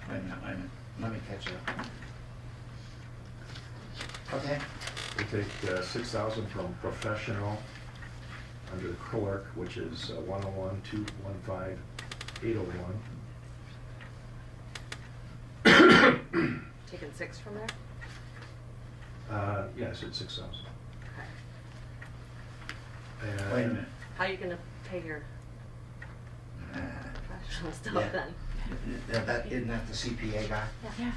a minute, let me catch up. Okay. we'll take 6,000 from professional under the clerk, which is 101, 215, 801. Taking 6 from there? Yeah, I said 6,000. Okay. And- Wait a minute. How are you gonna pay your Uh, professional stuff Yeah. then? Isn't that the CPA guy? Yeah.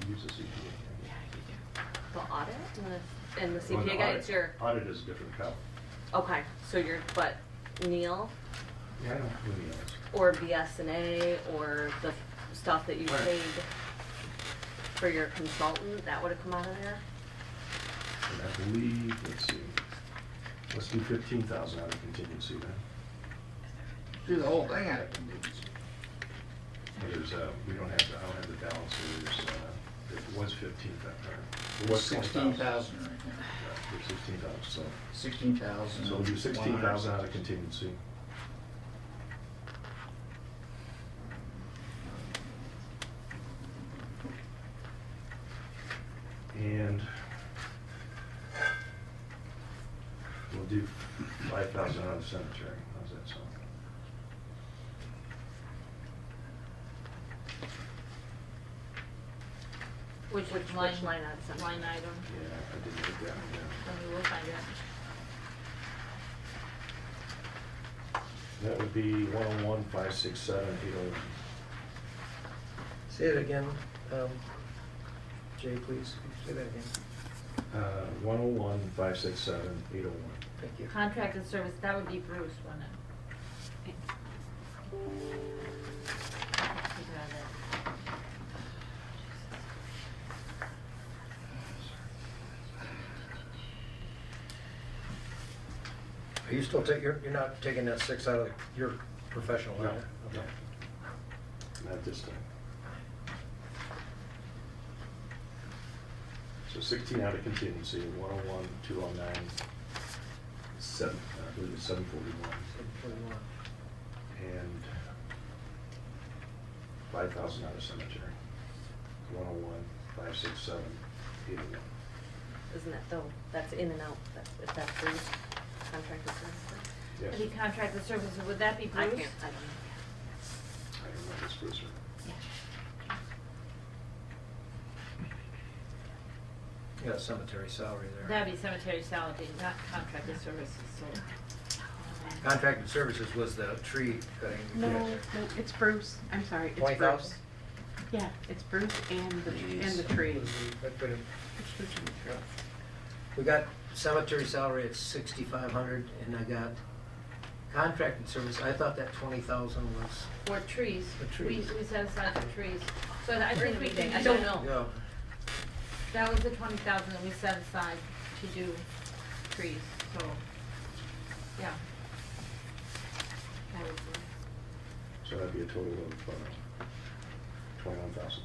Use the CPA. The audit and the Well, CPA guy, it's your, Audit is a different cup. okay, so you're, but Neil Yeah, I know who he is. or BSNA or the stuff that you Right. paid for your consultant, that would've come out of there? And I believe, let's see, let's do 15,000 out of contingency then. Do the whole thing out of contingency. There's, we don't have, I don't have the balance, there's, it was 15,000. It was 16,000 right now. There's 16,000, so, 16,000. so we'll do 16,000 out of contingency. And we'll do 500 5,000 out of the cemetery. How's that sound? Which Which line, line item? line item? Yeah, I didn't get that one down. Then we will find out. That would be 101, 567, 801. Say it again, Jay, please. Say that again. 101, 567, 801. Thank you. Contracted service, that would be Bruce, wouldn't it? Take it out of there. Are you still you're not taking that 6 out of your professional No, line? no. Okay. Not this time. So 16 out of contingency, 101, 209, 7, I believe it's 741, 741. and 5,000 out of cemetery. 101, 567, 801. Isn't it though, that's in and out, if that's Bruce, contracted services? Yes. Any contracted services, would that be Bruce? I can't, I don't know. I don't know if it's Bruce or Yeah. You got cemetery salary there. That'd be cemetery salary, not contracted services, so. Contracted services was the tree cutting. No, no, it's Bruce. I'm sorry, it's 20,000? Bruce. Yeah, it's Bruce and the tree. We got cemetery salary at 6,500, and I got contracted service, I thought that 20,000 was, For trees. For trees. We set aside for trees. So I think we can. I don't know. yeah. That was the 20,000 that we set aside to do trees, so, yeah. That was the- So that'd be a total of 21,000.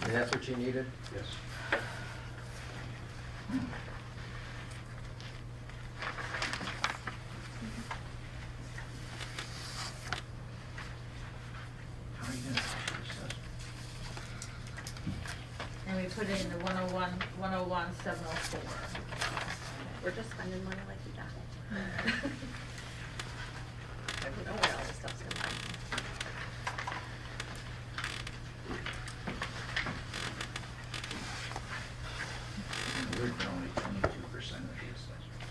And that's what you needed? Yes. How are you gonna pay this stuff? And we put it in the 101, 101, 704. We're just spending money like we got it. I don't know where all this stuff's gonna come from. We're only 22% of the assessment.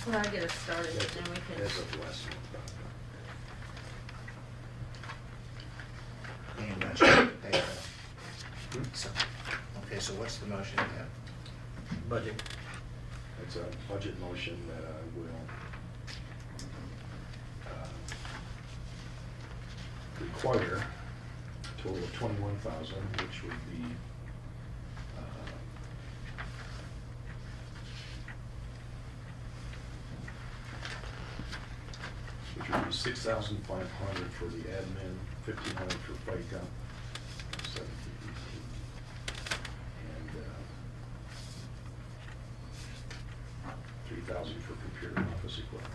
Well, I'll get us started, and then we can. As of last month. And you're not sure to pay that. So, okay, so what's the motion again? Budget. It's a budget motion that I will require a total of 21,000, which would be which would be 6,500 for the admin, 1,500 for FICA, 17, 18, and 3,000 for computer and office equipment.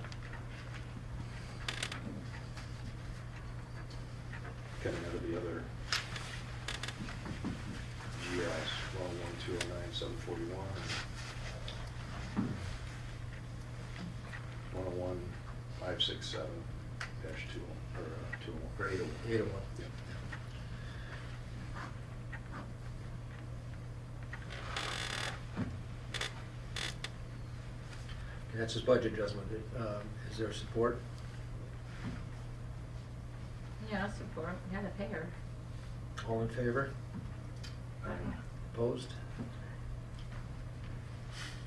Coming out of the other GS, 101, 209, 741. 101, 567, dash 2, or 201, or 801. 801. Yeah. And that's his budget adjustment. Is there support? Yeah, I'll support, we gotta pay her. All in favor? Opposed?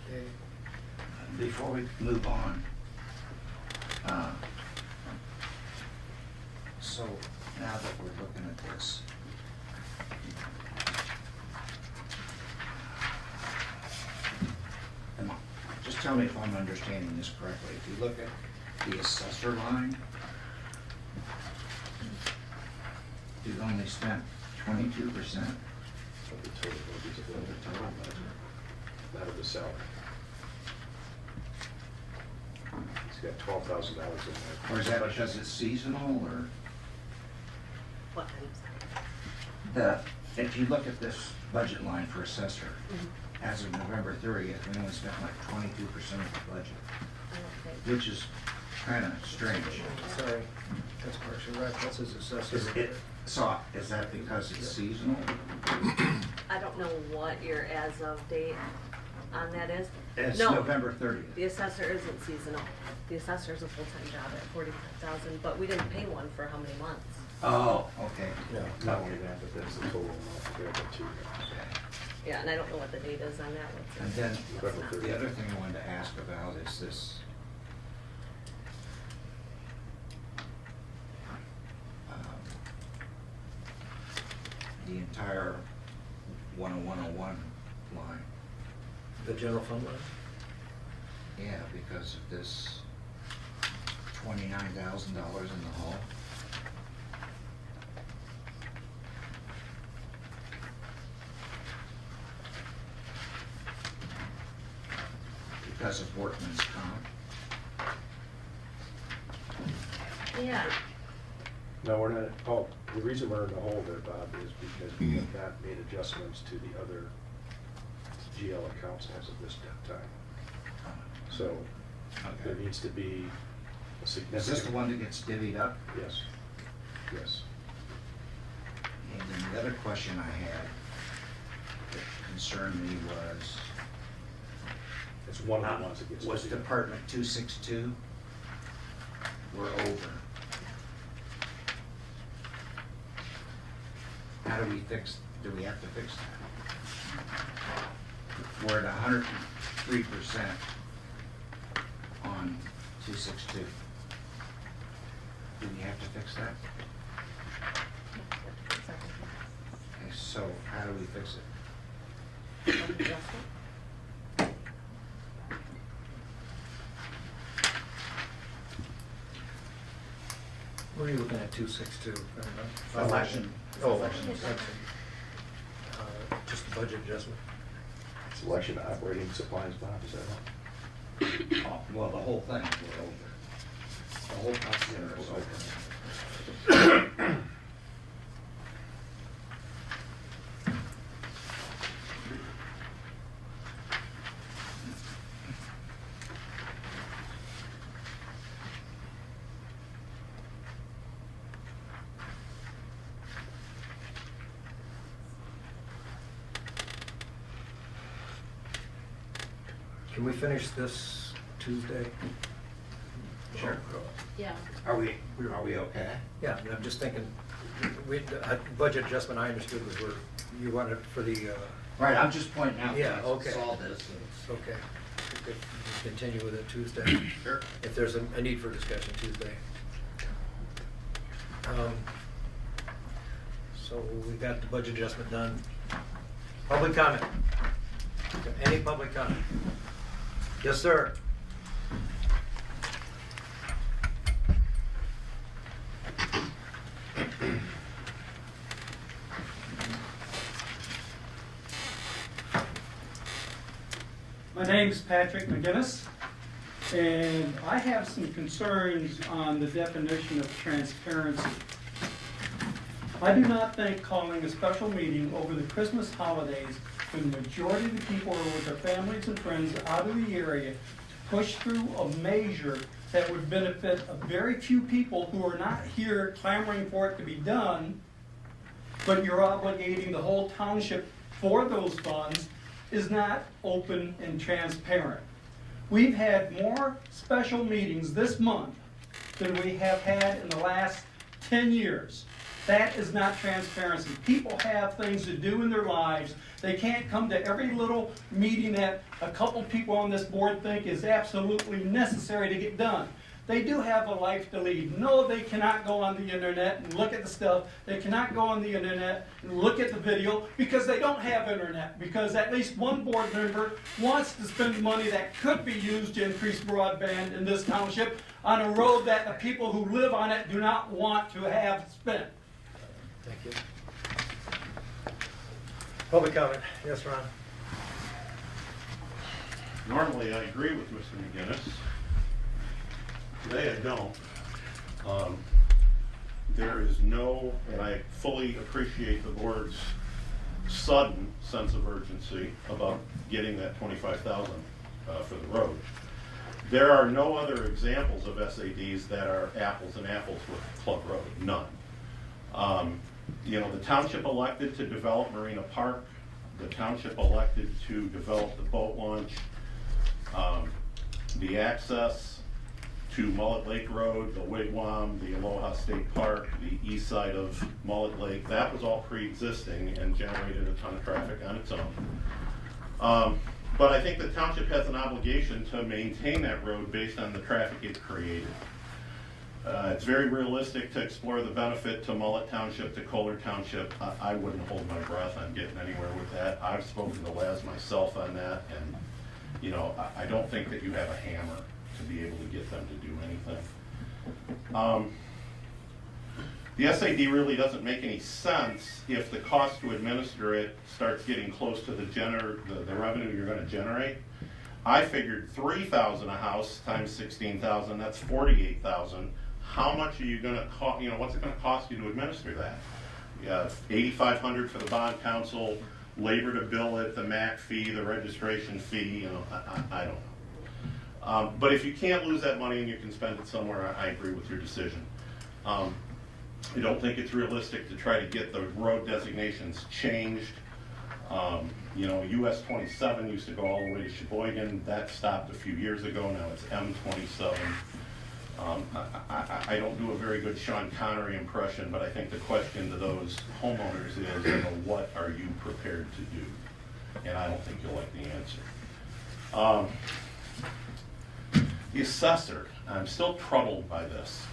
Okay. Before we move on, so now that we're looking at this, just tell me if I'm understanding this correctly. If you look at the assessor line, you've only spent 22%. Of the total budget, of the total budget, not of the salary. He's got $12,000 in there. Or is that because it's seasonal, or? What items? If you look at this budget line for assessor, as of November 30th, we only spent like 22% of the budget, I don't think. which is kind of strange. Sorry, that's partially right, that's his assessor. So is that because it's seasonal? I don't know what your as-of date on that is. It's No. November 30th. The assessor isn't seasonal. The assessor's a full-time job at 45,000, but we didn't pay one for how many months? Oh, okay. Yeah. Not only that, but that's the total amount available to you. Yeah, and I don't know what the date is on that. What's And it? then What's not? the other thing I wanted to ask about is this. The entire 10101 line. The general fund line? Yeah, because of this $29,000 in the hall. Because of workman's comp. Yeah, No, we're not, oh, the reason we're in the hole there, Bob, is because we have not made adjustments to the other GL accounts as of this time. So there Okay. needs to be a Is significant. this the one that gets divvied up? Yes, yes. And then the other question I had that concerned me was, It's one of the ones that gets. was divvied up. Department 262, we're over. How do we have to fix that? We're at 103% on 262. Do we have to fix that? Okay, so how do we fix it? Where are you looking at 262? Election. Oh, Election. election. Just the budget adjustment. Selection operating supplies, Bob, is that right? Oh, well, the whole thing, we're over. The whole customer is over. Can we finish this Tuesday? Sure. yeah. Are we okay? Yeah, and I'm just thinking, budget adjustment I understood was where you wanted for the, Right, I'm just pointing out. Yeah, that okay. Saw this. okay. We could continue with it Tuesday, Sure. if there's a need for discussion Tuesday. So we got the budget adjustment done. Public comment? Any public comment? Yes, sir. My name's Patrick McGinnis, and I have some concerns on the definition of transparency. I do not think calling a special meeting over the Christmas holidays when the majority of the people are with their families and friends out of the area to push through a measure that would benefit a very few people who are not here clamoring for it to be done, but you're obligating the whole township for those funds, is not open and transparent. We've had more special meetings this month than we have had in the last 10 years. That is not transparency. People have things to do in their lives. They can't come to every little meeting that a couple people on this board think is absolutely necessary to get done. They do have a life to lead. No, they cannot go on the internet and look at the stuff. They cannot go on the internet and look at the video because they don't have internet. Because at least one board member wants to spend money that could be used to increase broadband in this township on a road that the people who live on it do not want to have spent. Thank you. Public comment? Yes, Ron? Normally, I agree with Mr. McGinnis. Today, I don't. There is no, and I fully appreciate the board's sudden sense of urgency about getting that 25,000 for the road. There are no other examples of SADs that are apples and apples with Club Road, none. You know, the township elected to develop Marina Park, the township elected to develop the boat launch, the access to Mullet Lake Road, the Wigwam, the Aloha State Park, the east side of Mullet Lake, that was all pre-existing and generated a ton of traffic on its own. But I think the township has an obligation to maintain that road based on the traffic it created. It's very realistic to explore the benefit to Mullet Township, to Kohler Township. I wouldn't hold my breath on getting anywhere with that. I've spoken to Laz myself on that, and you know, I don't think that you have a hammer to be able to get them to do anything. The SAD really doesn't make any sense if the cost to administer it starts getting close to the revenue you're going to generate. I figured $3,000 a house times 16,000, that's 48,000. How much are you going to cost? You know, what's it going to cost you to administer that? Yeah, $8,500 for the bond counsel, labor to bill it, the MAC fee, the registration fee. You know, I don't know. But if you can't lose that money and you can spend it somewhere, I agree with your decision. I don't think it's realistic to try to get the road designations changed. You know, US 27 used to go all the way to Sheboygan. That stopped a few years ago. Now it's M27. I don't do a very good Sean Connery impression, but I think the question to those homeowners is, you know, what are you prepared to do? And I don't think you'll like the answer. The assessor, I'm still troubled by this.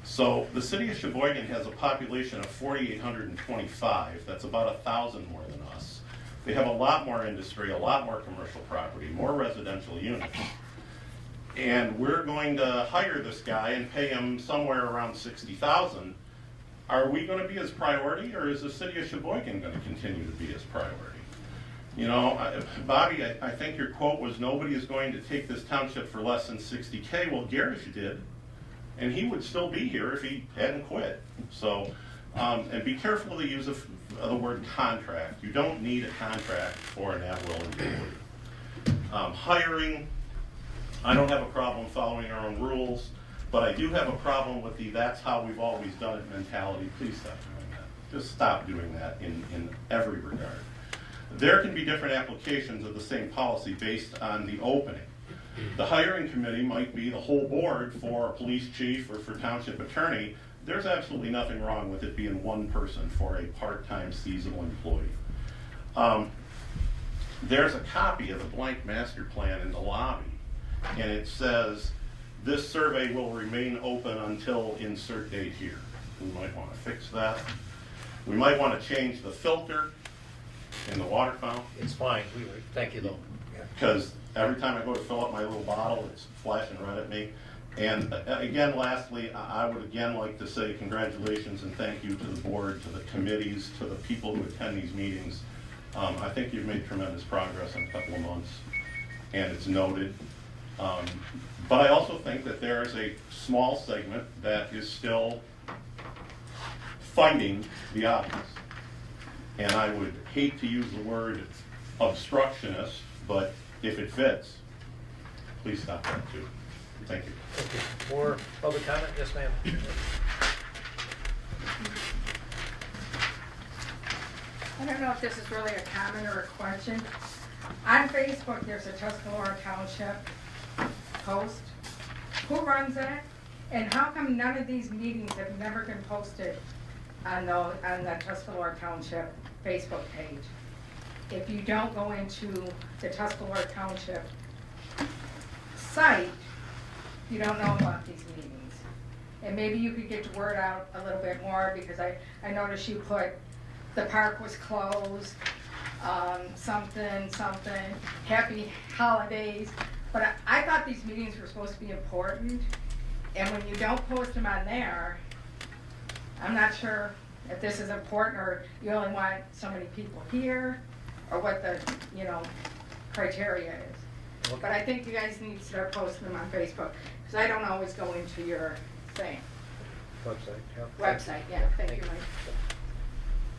So the city of Sheboygan has a population of 4,825. That's about 1,000 more than us. They have a lot more industry, a lot more commercial property, more residential units. And we're going to hire this guy and pay him somewhere around $60,000. Are we going to be his priority, or is the city of Sheboygan going to continue to be his priority? You know, Bobby, I think your quote was, nobody is going to take this township for less than $60K. Well, Garish did, and he would still be here if he hadn't quit. So, and be careful to use the word contract. You don't need a contract for an at-will employee. Hiring, I don't have a problem following our own rules, but I do have a problem with the that's how we've always done it mentality. Please stop doing that. Just stop doing that in every regard. There can be different applications of the same policy based on the opening. The hiring committee might be the whole board for a police chief or for township attorney. There's absolutely nothing wrong with it being one person for a part-time seasonal employee. There's a copy of the blank master plan in the lobby, and it says, this survey will remain open until insert date here. We might want to fix that. We might want to change the filter in the water fountain. It's fine, thank you though. Because every time I go to fill up my little bottle, it's flashing right at me. And again, lastly, I would again like to say congratulations and thank you to the board, to the committees, to the people who attend these meetings. I think you've made tremendous progress in a couple of months, and it's noted. But I also think that there is a small segment that is still fighting the obvious. And I would hate to use the word obstructionist, but if it fits, please stop that too. Thank you. Okay. More public comment? Yes, ma'am. I don't know if this is really a comment or a question. On Facebook, there's a Tuscarora Township post. Who runs that? And how come none of these meetings have never been posted on the Tuscarora Township Facebook page? If you don't go into the Tuscarora Township site, you don't know about these meetings. And maybe you could get the word out a little bit more, because I noticed you put the park was closed, something, happy holidays. But I thought these meetings were supposed to be important. And when you don't post them on there, I'm not sure if this is important, or you only want so many people here, or what the, criteria is. But I think you guys need to start posting them on Facebook, because I don't always go into your thing. Website, yeah. Website, yeah, thank you, Mike.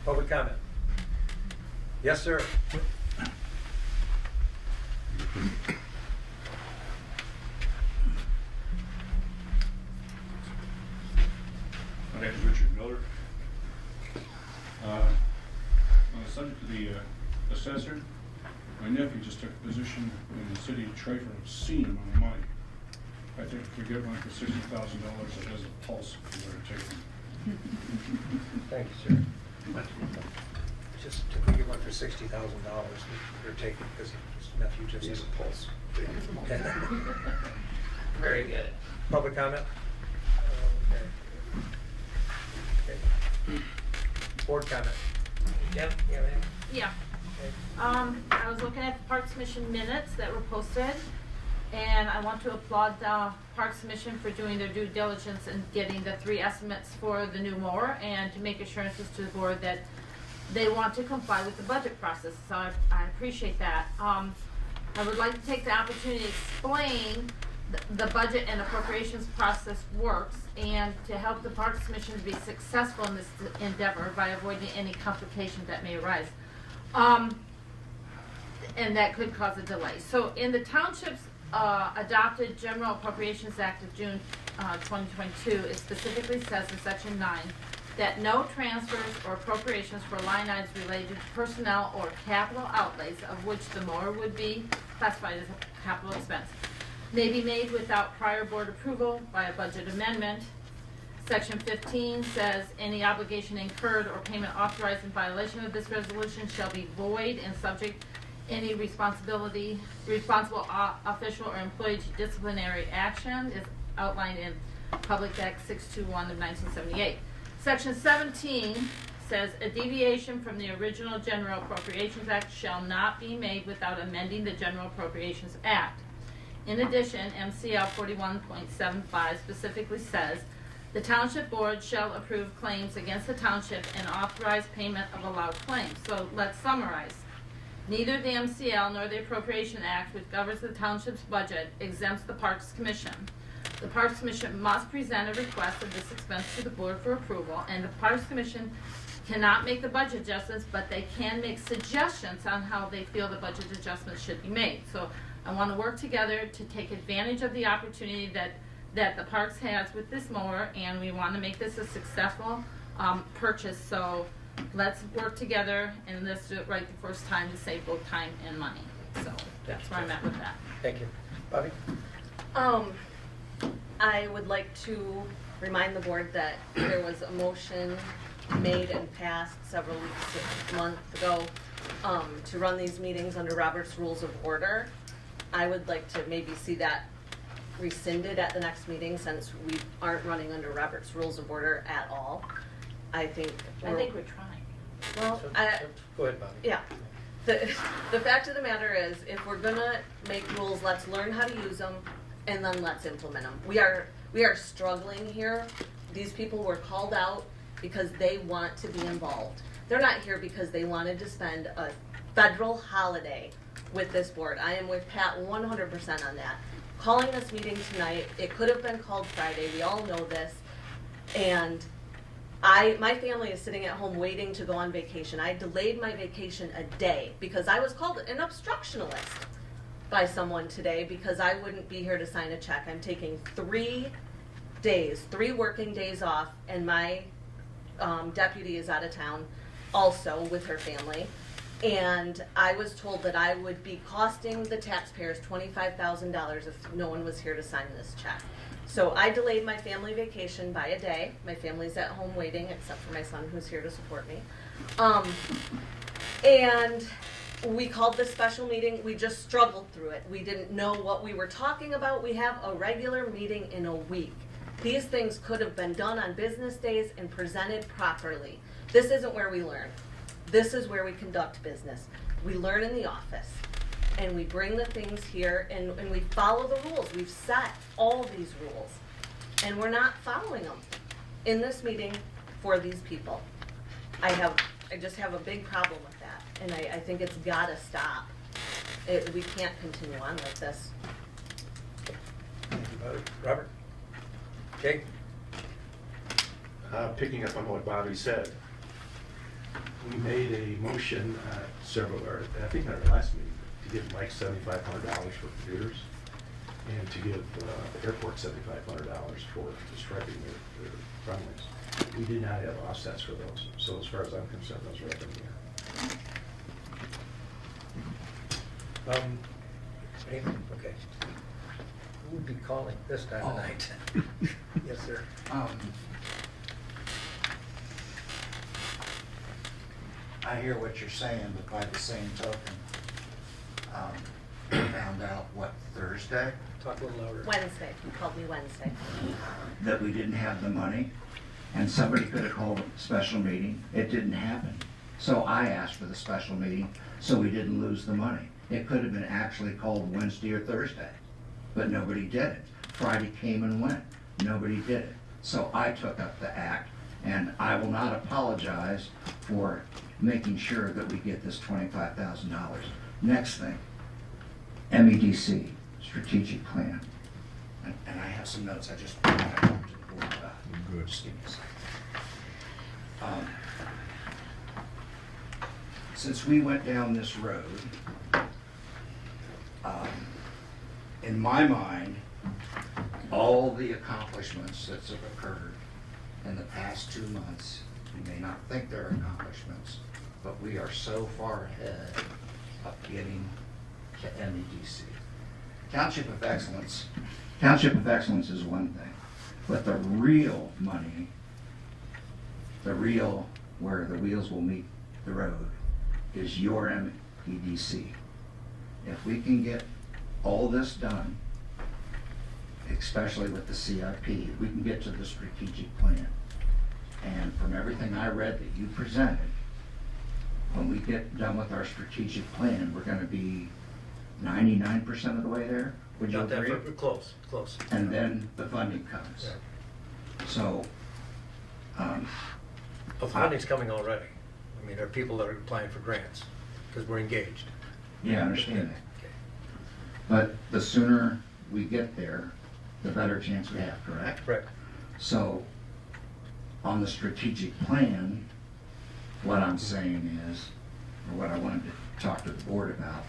Public comment? Yes, sir. My name is Richard Miller. On the subject of the assessor, my nephew just took a position in the city treasurer, an obscene amount of money. I think if we get one for $60,000, it has a pulse if we were to take him. Thank you, sir. Just if we get one for $60,000, we're taking, because his nephew just has a pulse. Very good. Public comment? Okay. Okay. Board comment? Yep, yeah, ma'am. Yeah. Okay. I was looking at the Parks Commission minutes that were posted, and I want to applaud the Parks Commission for doing their due diligence and getting the 3 estimates for the new mower, and to make assurances to the board that they want to comply with the budget process, so I appreciate that. I would like to take the opportunity to explain the budget and appropriations process works, and to help the Parks Commission to be successful in this endeavor by avoiding any complications that may arise. And that could cause a delay. So in the township's adopted General Appropriations Act of June 2022, it specifically says in section 9 that no transfers or appropriations for line items related to personnel or capital outlays, of which the mower would be classified as a capital expense, may be made without prior board approval by a budget amendment. Section 15 says any obligation incurred or payment authorized in violation of this resolution shall be void and subject any responsible official or employee to disciplinary action is outlined in Public Act 621 of 1978. Section 17 says a deviation from the original General Appropriations Act shall not be made without amending the General Appropriations Act. In addition, MCL 41.75 specifically says the Township Board shall approve claims against the township and authorize payment of allowed claims. So let's summarize. Neither the MCL nor the Appropriation Act, which governs the township's budget, exempts the Parks Commission. The Parks Commission must present a request of this expense to the board for approval, and the Parks Commission cannot make the budget adjustments, but they can make suggestions on how they feel the budget adjustments should be made. So I want to work together to take advantage of the opportunity that the Parks has with this mower, and we want to make this a successful purchase. So let's work together, and let's do it right the first time to save both time and money. So that's where I'm at with that. Thank you. Bobby? I would like to remind the board that there was a motion made and passed several weeks, months ago, to run these meetings under Robert's Rules of Order. I would like to maybe see that rescinded at the next meeting, since we aren't running under Robert's Rules of Order at all. I think I think we're trying. well, Go ahead, Bobby. yeah. The fact of the matter is, if we're gonna make rules, let's learn how to use them, and then let's implement them. We are struggling here. These people were called out because they want to be involved. They're not here because they wanted to spend a federal holiday with this board. I am with Pat 100% on that. Calling this meeting tonight, it could have been called Friday, we all know this, and my family is sitting at home waiting to go on vacation. I delayed my vacation a day because I was called an obstructionist by someone today because I wouldn't be here to sign a check. I'm taking 3 working days off, and my deputy is out of town also with her family. And I was told that I would be costing the taxpayers $25,000 if no one was here to sign this check. So I delayed my family vacation by a day. My family's at home waiting, except for my son who's here to support me. And we called this special meeting. We just struggled through it. We didn't know what we were talking about. We have a regular meeting in a week. These things could have been done on business days and presented properly. This isn't where we learn. This is where we conduct business. We learn in the office, and we bring the things here, and we follow the rules. We've set all these rules, and we're not following them in this meeting for these people. I just have a big problem with that, and I think it's gotta stop. We can't continue on like this. Thank you, Bobby. Robert? Jake? Picking up on what Bobby said, We made a motion I think at our last meeting, to give Mike $7,500 for computers and to give the airport $7,500 for striping their runways. We did not have offsets for those, so as far as I'm concerned, those are up in the air. Anything? Okay. Who would be calling this time of night? Yes, sir. I hear what you're saying, but by the same token, we found out, what, Thursday? Talk a little louder. Wednesday, you called me Wednesday. That we didn't have the money, and somebody could have called a special meeting. It didn't happen. So I asked for the special meeting, so we didn't lose the money. It could have been actually called Wednesday or Thursday, but nobody did it. Friday came and went, nobody did it. So I took up the act, and I will not apologize for making sure that we get this $25,000. Next thing, MEDC, strategic plan. And I have some notes I just want to talk to the board about. Good. Just give me a second. Since we went down this road, in my mind, all the accomplishments that have occurred in the past 2 months, you may not think they're accomplishments, but we are so far ahead of getting to MEDC. Township of Excellence is one thing, but the real money, where the wheels will meet the road, is your MEDC. If we can get all this done, especially with the CIP, we can get to the strategic plan. And from everything I read that you presented, when we get done with our strategic plan, we're gonna be 99% of the way there. Would you Got that agree? close. And then the funding comes. Yeah. So, Well, funding's coming already. I mean, there are people that are applying for grants, because we're engaged. yeah, I understand that. Okay. But the sooner we get there, the better chance we have, correct? Correct. So, on the strategic plan, what I'm saying is, or what I wanted to talk to the board about,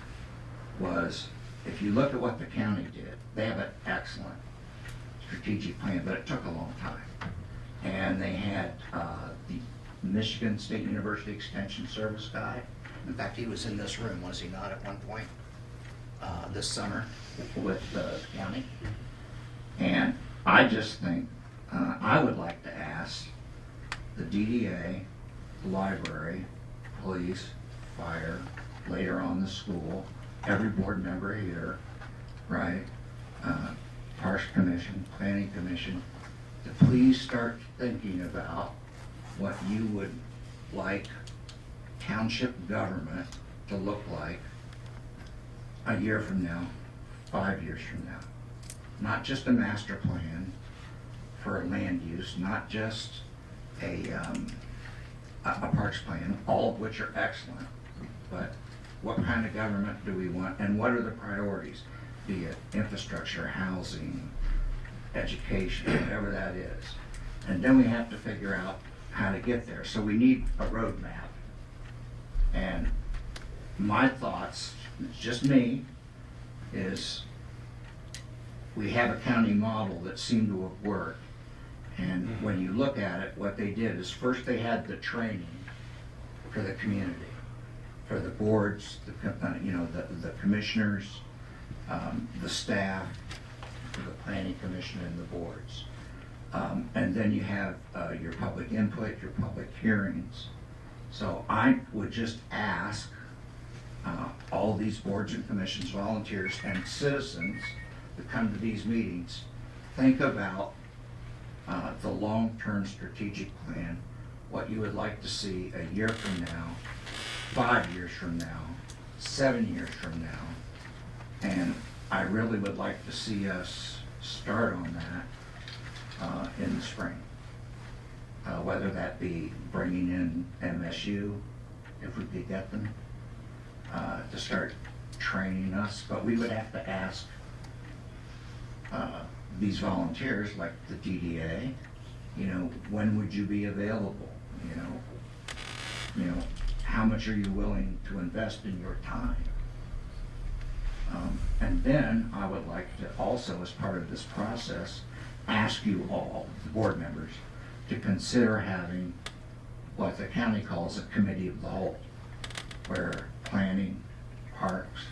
was if you look at what the county did, they have an excellent strategic plan, but it took a long time. And they had the Michigan State University Extension Service guy. In fact, he was in this room, was he not, at one point this summer with the county? And I just think, I would like to ask the DDA, the library, police, fire, later on the school, every board member here, right? Parks Commission, Planning Commission, to please start thinking about what you would like township government to look like a year from now, 5 years from now. Not just a master plan for land use, not just a parks plan, all of which are excellent, but what kind of government do we want, and what are the priorities, be it infrastructure, housing, education, whatever that is. And then we have to figure out how to get there. So we need a roadmap. And my thoughts, it's just me, is we have a county model that seemed to have worked. And when you look at it, what they did is first they had the training for the community, for the boards, the commissioners, the staff, for the planning commission and the boards. And then you have your public input, your public hearings. So I would just ask all these boards and commissions, volunteers, and citizens that come to these meetings, think about the long-term strategic plan, what you would like to see a year from now, 5 years from now, 7 years from now. And I really would like to see us start on that in the spring. Whether that be bringing in MSU, if we could get them, to start training us. But we would have to ask these volunteers, like the DDA, when would you be available? how much are you willing to invest in your time? And then I would like to also, as part of this process, ask you all, the board members, to consider having what the county calls a committee of the whole, where planning, parks,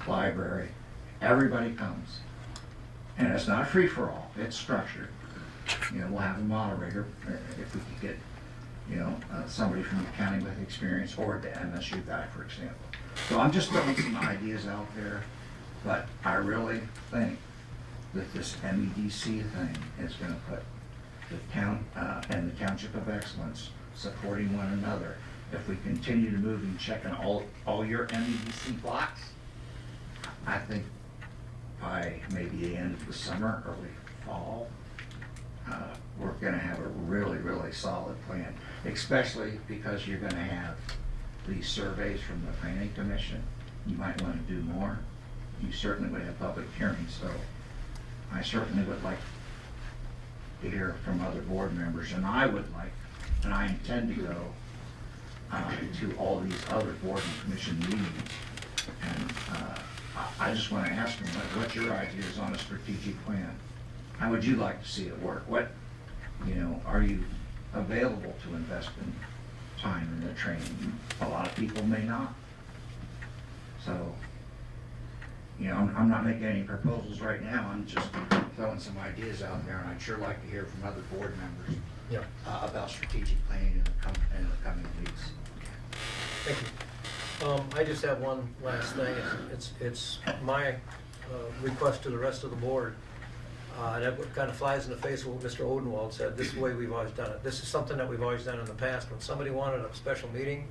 library, everybody comes. And it's not free-for-all, it's structured. You know, we'll have a moderator, if we could get, you know, somebody from the county with experience, or the MSU guy, for example. So I'm just throwing some ideas out there, but I really think that this MEDC thing is gonna put the town, and the Township of Excellence supporting one another. If we continue to move and checking all your MEDC blocks, I think by maybe the end of the summer, early fall, we're gonna have a really, really solid plan, especially because you're gonna have these surveys from the planning commission. You might wanna do more. You certainly would have public hearings, so I certainly would like to hear from other board members, and I would like, and I intend to go to all these other board and commission meetings. And I just wanna ask them, like, what's your ideas on a strategic plan? How would you like to see it work? What, you know, are you available to invest in time in the training? A lot of people may not. So, you know, I'm not making any proposals right now, I'm just throwing some ideas out there, and I'd sure like to hear from other board members Yeah. about strategic planning in the coming weeks. Thank you. I just have one last thing. It's my request to the rest of the board. And it kind of flies in the face of what Mr. Odenwald said. This is the way we've always done it. This is something that we've always done in the past. When somebody wanted a special meeting,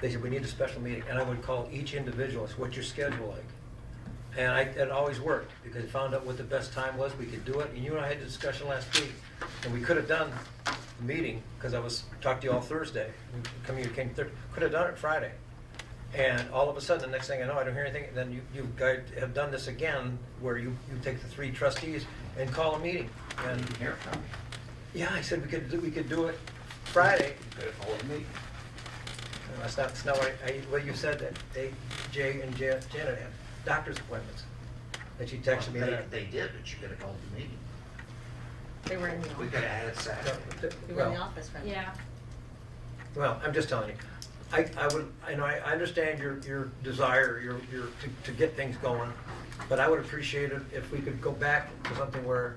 they said, we need a special meeting. And I would call each individual, say, what's your schedule like? And it always worked, because I found out what the best time was, we could do it. And you and I had a discussion last week, and we could have done the meeting, because I talked to you all Thursday. Could have done it Friday. And all of a sudden, the next thing I know, I don't hear anything, and then you guys have done this again, where you take the 3 trustees and call a meeting. And Hear from me. yeah, I said we could do it Friday. You could have called a meeting. That's not what you said, that Jay and Janet had doctor's appointments, that she texted me that. They did, but you could have called the meeting. They were in the We office. could have had it Saturday. We were in the Well, office, right? Yeah, well, I'm just telling you, I understand your desire, to get things going, but I would appreciate it if we could go back to something where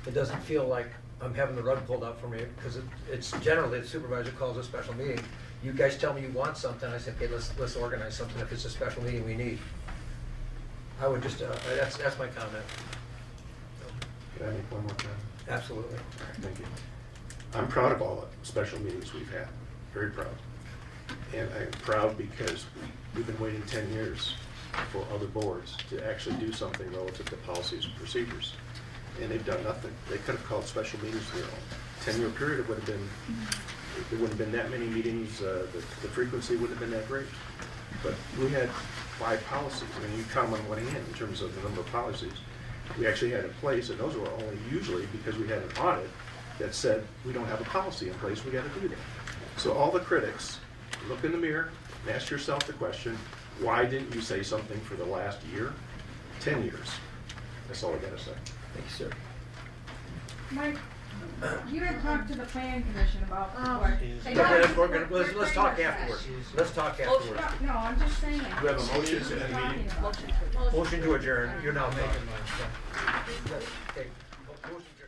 it doesn't feel like I'm having the rug pulled out from me, because it's generally the supervisor calls a special meeting. You guys tell me you want something, I say, okay, let's organize something if it's a special meeting we need. I would just, that's my comment. Can I make one more comment? Absolutely. All right, thank you. I'm proud of all the special meetings we've had, very proud. And I'm proud because we've been waiting 10 years for other boards to actually do something relative to policies and procedures. And they've done nothing. They could have called special meetings for their own 10-year period. It would have been, there wouldn't have been that many meetings, the frequency wouldn't have been that great. But we had 5 policies. I mean, you count them on one hand in terms of the number of policies we actually had in place, and those were only usually because we had an audit that said we don't have a policy in place, we got to do that. So all the critics, look in the mirror and ask yourself the question, why didn't you say something for the last year, 10 years? That's all I got to say. Thank you, sir. Mike, you had talked to the planning commission about what? Let's talk afterwards. Let's talk afterwards. No, I'm just saying. We have a motion to end the meeting. Motion to. Motion to adjourn, you're now making mine. Okay, motion to adjourn.